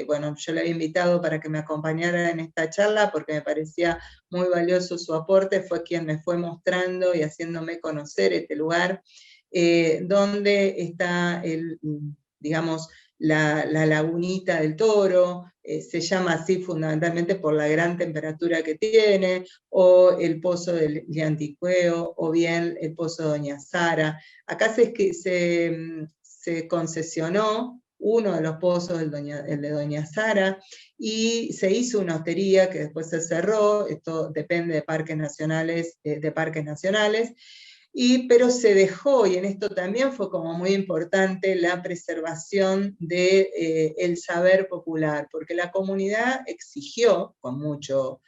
bueno, yo le había invitado para que me acompañara en esta charla porque me parecía muy valioso su aporte, fue quien me fue mostrando y haciéndome conocer este lugar, donde está digamos, la lagunita del Toro, se llama así fundamentalmente por la gran temperatura que tiene, o el pozo del Llanticueo, o bien el pozo de Doña Sara. Acá se concesionó uno de los pozos, el de Doña Sara, y se hizo una hostería que después se cerró, esto depende de parques nacionales, pero se dejó, y en esto también fue como muy importante, la preservación del saber popular, porque la comunidad exigió, con mucha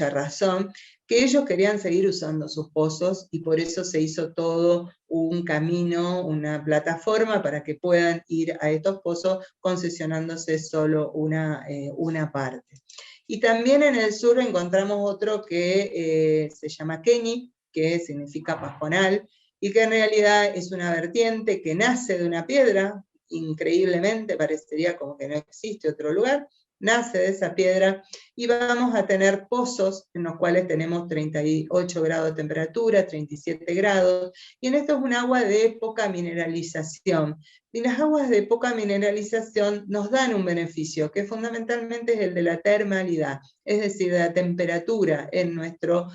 razón, que ellos querían seguir usando sus pozos, y por eso se hizo todo un camino, una plataforma para que puedan ir a estos pozos concesionándose solo una parte. Y también en el sur encontramos otro que se llama Keni, que significa pajonal, y que en realidad es una vertiente que nace de una piedra, increíblemente, parecería como que no existe otro lugar, nace de esa piedra, y vamos a tener pozos en los cuales tenemos 38 grados de temperatura, 37 grados, y en esto es un agua de poca mineralización. Y las aguas de poca mineralización nos dan un beneficio, que fundamentalmente es el de la termalidad, es decir, de la temperatura en nuestro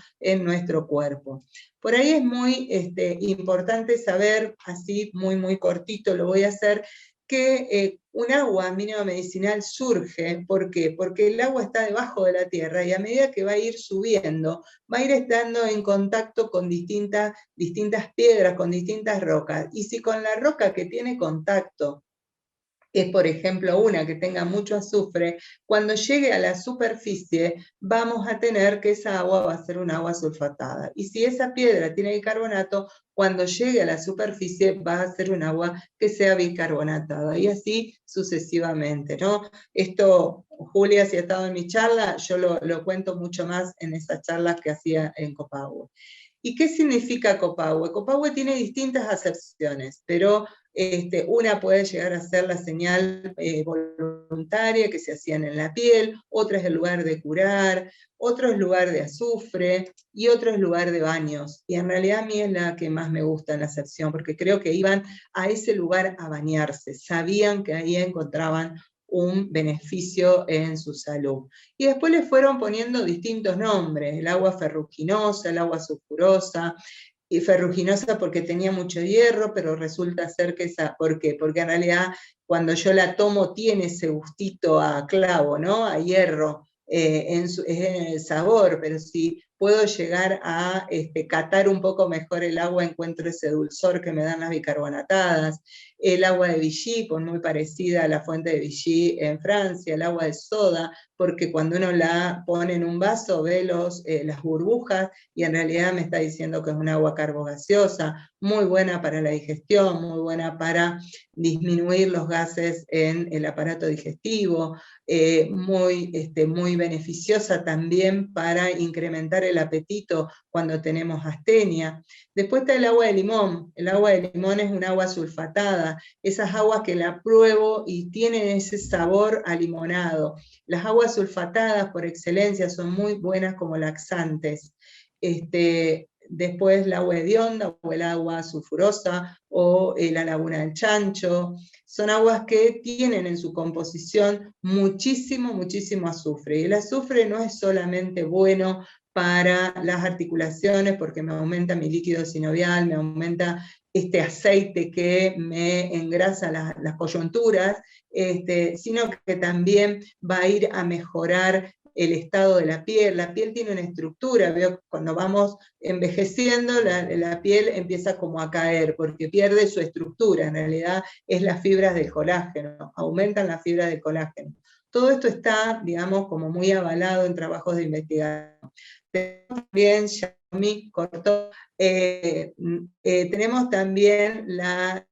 cuerpo. Por ahí es muy importante saber, así muy, muy cortito lo voy a hacer, que un agua minero-medicinal surge. ¿Por qué? Porque el agua está debajo de la tierra, y a medida que va a ir subiendo, va a ir estando en contacto con distintas piedras, con distintas rocas, y si con la roca que tiene contacto es, por ejemplo, una que tenga mucho azufre, cuando llegue a la superficie vamos a tener que esa agua va a ser un agua sulfatada. Y si esa piedra tiene bicarbonato, cuando llegue a la superficie va a ser un agua que sea bicarbonatada, y así sucesivamente, ¿no? Esto, Julia, si ha estado en mi charla, yo lo cuento mucho más en esas charlas que hacía en Copahue. ¿Y qué significa Copahue? Copahue tiene distintas acepciones, pero una puede llegar a ser la señal voluntaria que se hacían en la piel, otra es el lugar de curar, otro es lugar de azufre, y otro es lugar de baños. Y en realidad a mí es la que más me gusta en la acepción, porque creo que iban a ese lugar a bañarse, sabían que ahí encontraban un beneficio en su salud. Y después le fueron poniendo distintos nombres, el agua ferruginosa, el agua sulfurosa, y ferruginosa porque tenía mucho hierro, pero resulta ser que esa, ¿por qué? Porque en realidad cuando yo la tomo tiene ese gustito a clavo, ¿no? A hierro, en el sabor, pero si puedo llegar a catar un poco mejor el agua, encuentro ese dulzor que me dan las bicarbonatadas. El agua de Vichy, pues muy parecida a la fuente de Vichy en Francia, el agua de soda, porque cuando uno la pone en un vaso ve las burbujas y en realidad me está diciendo que es un agua carbogaseosa, muy buena para la digestión, muy buena para disminuir los gases en el aparato digestivo, muy beneficiosa también para incrementar el apetito cuando tenemos astenia. Después está el agua de limón. El agua de limón es un agua sulfatada, esas aguas que la pruebo y tienen ese sabor a limonado. Las aguas sulfatadas por excelencia son muy buenas como laxantes. Después el agua hedionda o el agua sulfurosa o la laguna del Chancho, son aguas que tienen en su composición muchísimo azufre, y el azufre no es solamente bueno para las articulaciones porque me aumenta mi líquido sinovial, me aumenta este aceite que me engrasa las coyunturas, sino que también va a ir a mejorar el estado de la piel. La piel tiene una estructura, veo cuando vamos envejeciendo la piel empieza como a caer, porque pierde su estructura, en realidad es las fibras del colágeno, aumentan las fibras del colágeno. Todo esto está, digamos, como muy avalado en trabajos de investigación. También Xiaomi cortó, tenemos también las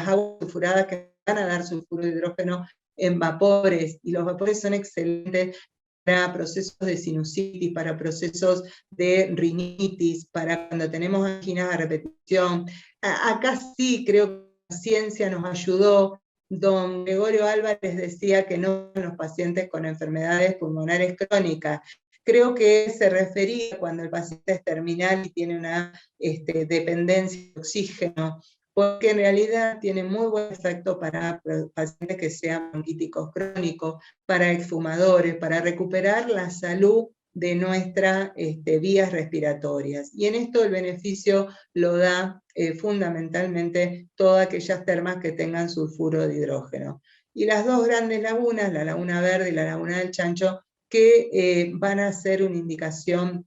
aguas sulfuradas que van a dar sulfuro de hidrógeno en vapores, y los vapores son excelentes para procesos de sinusitis, para procesos de rinitis, para cuando tenemos anginas a repetición. Acá sí creo que la ciencia nos ayudó. Don Gregorio Álvarez decía que no en los pacientes con enfermedades pulmonares crónicas. Creo que se refería cuando el paciente es terminal y tiene una dependencia de oxígeno, porque en realidad tiene muy buen efecto para pacientes que sean bronquíticos crónicos, para exfumadores, para recuperar la salud de nuestras vías respiratorias. Y en esto el beneficio lo da fundamentalmente todas aquellas termas que tengan sulfuro de hidrógeno. Y las dos grandes lagunas, la Laguna Verde y la Laguna del Chancho, que van a ser una indicación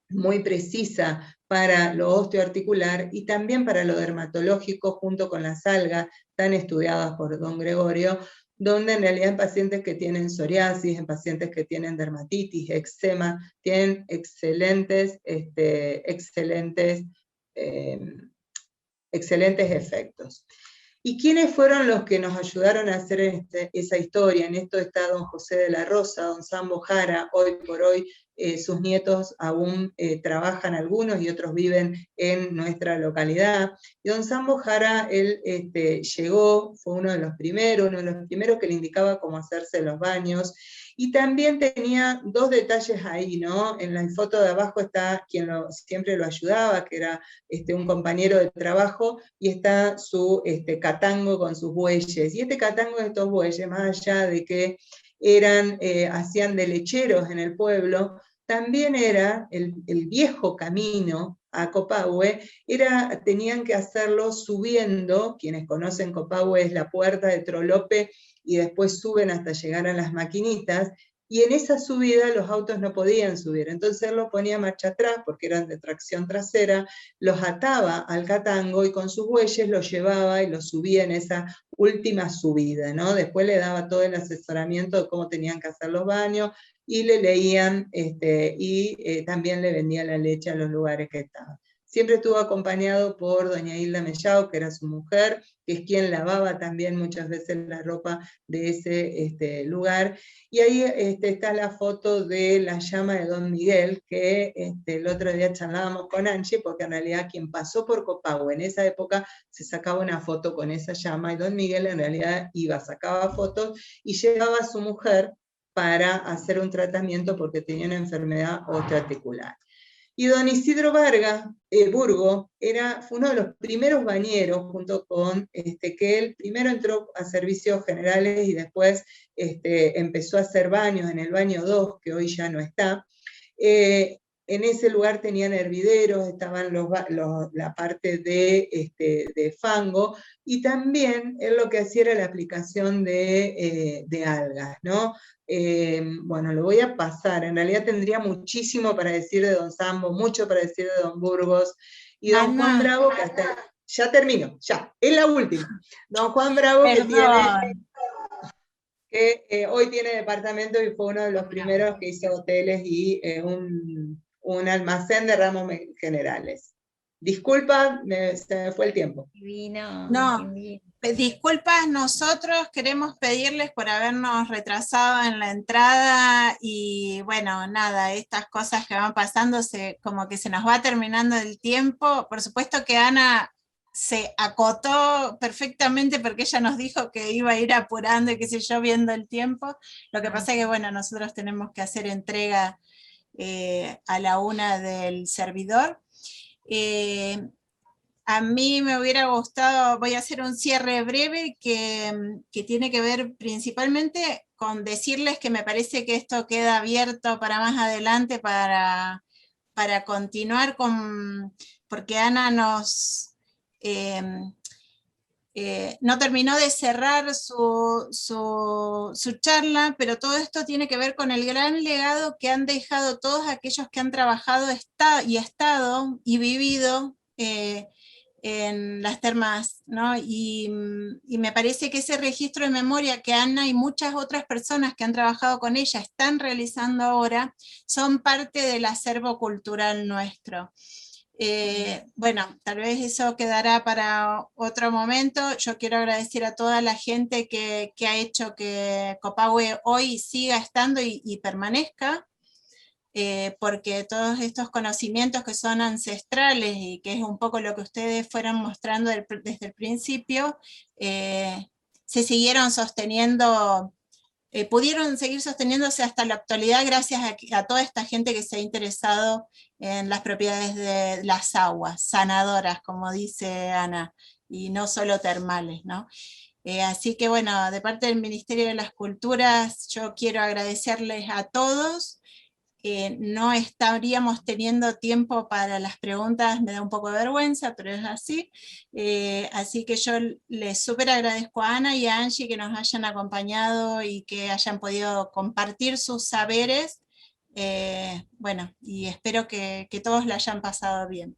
muy precisa para lo osteoarticular y también para lo dermatológico, junto con las algas tan estudiadas por don Gregorio, donde en realidad en pacientes que tienen psoriasis, en pacientes que tienen dermatitis, eczema, tienen excelentes efectos. ¿Y quiénes fueron los que nos ayudaron a hacer esa historia? En esto está don José de la Rosa, don Sambo Jara, hoy por hoy sus nietos aún trabajan algunos y otros viven en nuestra localidad. Y don Sambo Jara, él llegó, fue uno de los primeros que le indicaba cómo hacerse los baños, y también tenía dos detalles ahí, ¿no? En la foto de abajo está quien siempre lo ayudaba, que era un compañero de trabajo, y está su catango con sus bueyes. Y este catango de estos bueyes, más allá de que hacían de lecheros en el pueblo, también era el viejo camino a Copahue, tenían que hacerlo subiendo. Quienes conocen Copahue es la puerta de Trolope, y después suben hasta llegar a las maquinitas, y en esa subida los autos no podían subir, entonces él los ponía marcha atrás, porque eran de tracción trasera, los ataba al catango, y con sus bueyes los llevaba y los subía en esa última subida, ¿no? Después le daba todo el asesoramiento de cómo tenían que hacer los baños, y le leían, y también le vendía la leche a los lugares que estaban. Siempre estuvo acompañado por doña Hilda Mellao, que era su mujer, que es quien lavaba también muchas veces la ropa de ese lugar. Y ahí está la foto de la llama de don Miguel, que el otro día charlábamos con Angie, porque en realidad quien pasó por Copahue en esa época se sacaba una foto con esa llama, y don Miguel en realidad sacaba fotos y llevaba a su mujer para hacer un tratamiento porque tenía una enfermedad osteoarticular. Y don Isidro Vargas, Burgo, fue uno de los primeros bañeros, junto con que él primero entró a servicios generales y después empezó a hacer baños en el baño 2, que hoy ya no está. En ese lugar tenían hervideros, estaban la parte de fango, y también él lo que hacía era la aplicación de algas, ¿no? Bueno, lo voy a pasar, en realidad tendría muchísimo para decir de don Sambo, mucho para decir de don Burgos, y don Juan Bravo, que hasta, ya termino, ya, es la última. Don Juan Bravo, que hoy tiene departamento y fue uno de los primeros que hizo hoteles y un almacén de ramos generales. Disculpa, se me fue el tiempo. Divino. No, disculpas, nosotros queremos pedirles por habernos retrasado en la entrada y bueno, nada, estas cosas que van pasando, como que se nos va terminando el tiempo. Por supuesto que Ana se acotó perfectamente porque ella nos dijo que iba a ir apurando y qué sé yo, viendo el tiempo. Lo que pasa es que bueno, nosotros tenemos que hacer entrega a la 1 del servidor. A mí me hubiera gustado, voy a hacer un cierre breve que tiene que ver principalmente con decirles que me parece que esto queda abierto para más adelante para continuar porque Ana no terminó de cerrar su charla, pero todo esto tiene que ver con el gran legado que han dejado todos aquellos que han trabajado estado y vivido en las termas, ¿no? Y me parece que ese registro de memoria que Ana y muchas otras personas que han trabajado con ella están realizando ahora, son parte del acervo cultural nuestro. Bueno, tal vez eso quedará para otro momento. Yo quiero agradecer a toda la gente que ha hecho que Copahue hoy siga estando y permanezca, porque todos estos conocimientos que son ancestrales y que es un poco lo que ustedes fueron mostrando desde el principio, se siguieron sosteniendo, pudieron seguir sosteniéndose hasta la actualidad gracias a toda esta gente que se ha interesado en las propiedades de las aguas, sanadoras, como dice Ana, y no solo termales, ¿no? Así que bueno, de parte del Ministerio de las Culturas, yo quiero agradecerles a todos. No estaríamos teniendo tiempo para las preguntas, me da un poco de vergüenza, pero es así. Así que yo les súper agradezco a Ana y a Angie que nos hayan acompañado y que hayan podido compartir sus saberes. Bueno, y espero que todos la hayan pasado bien.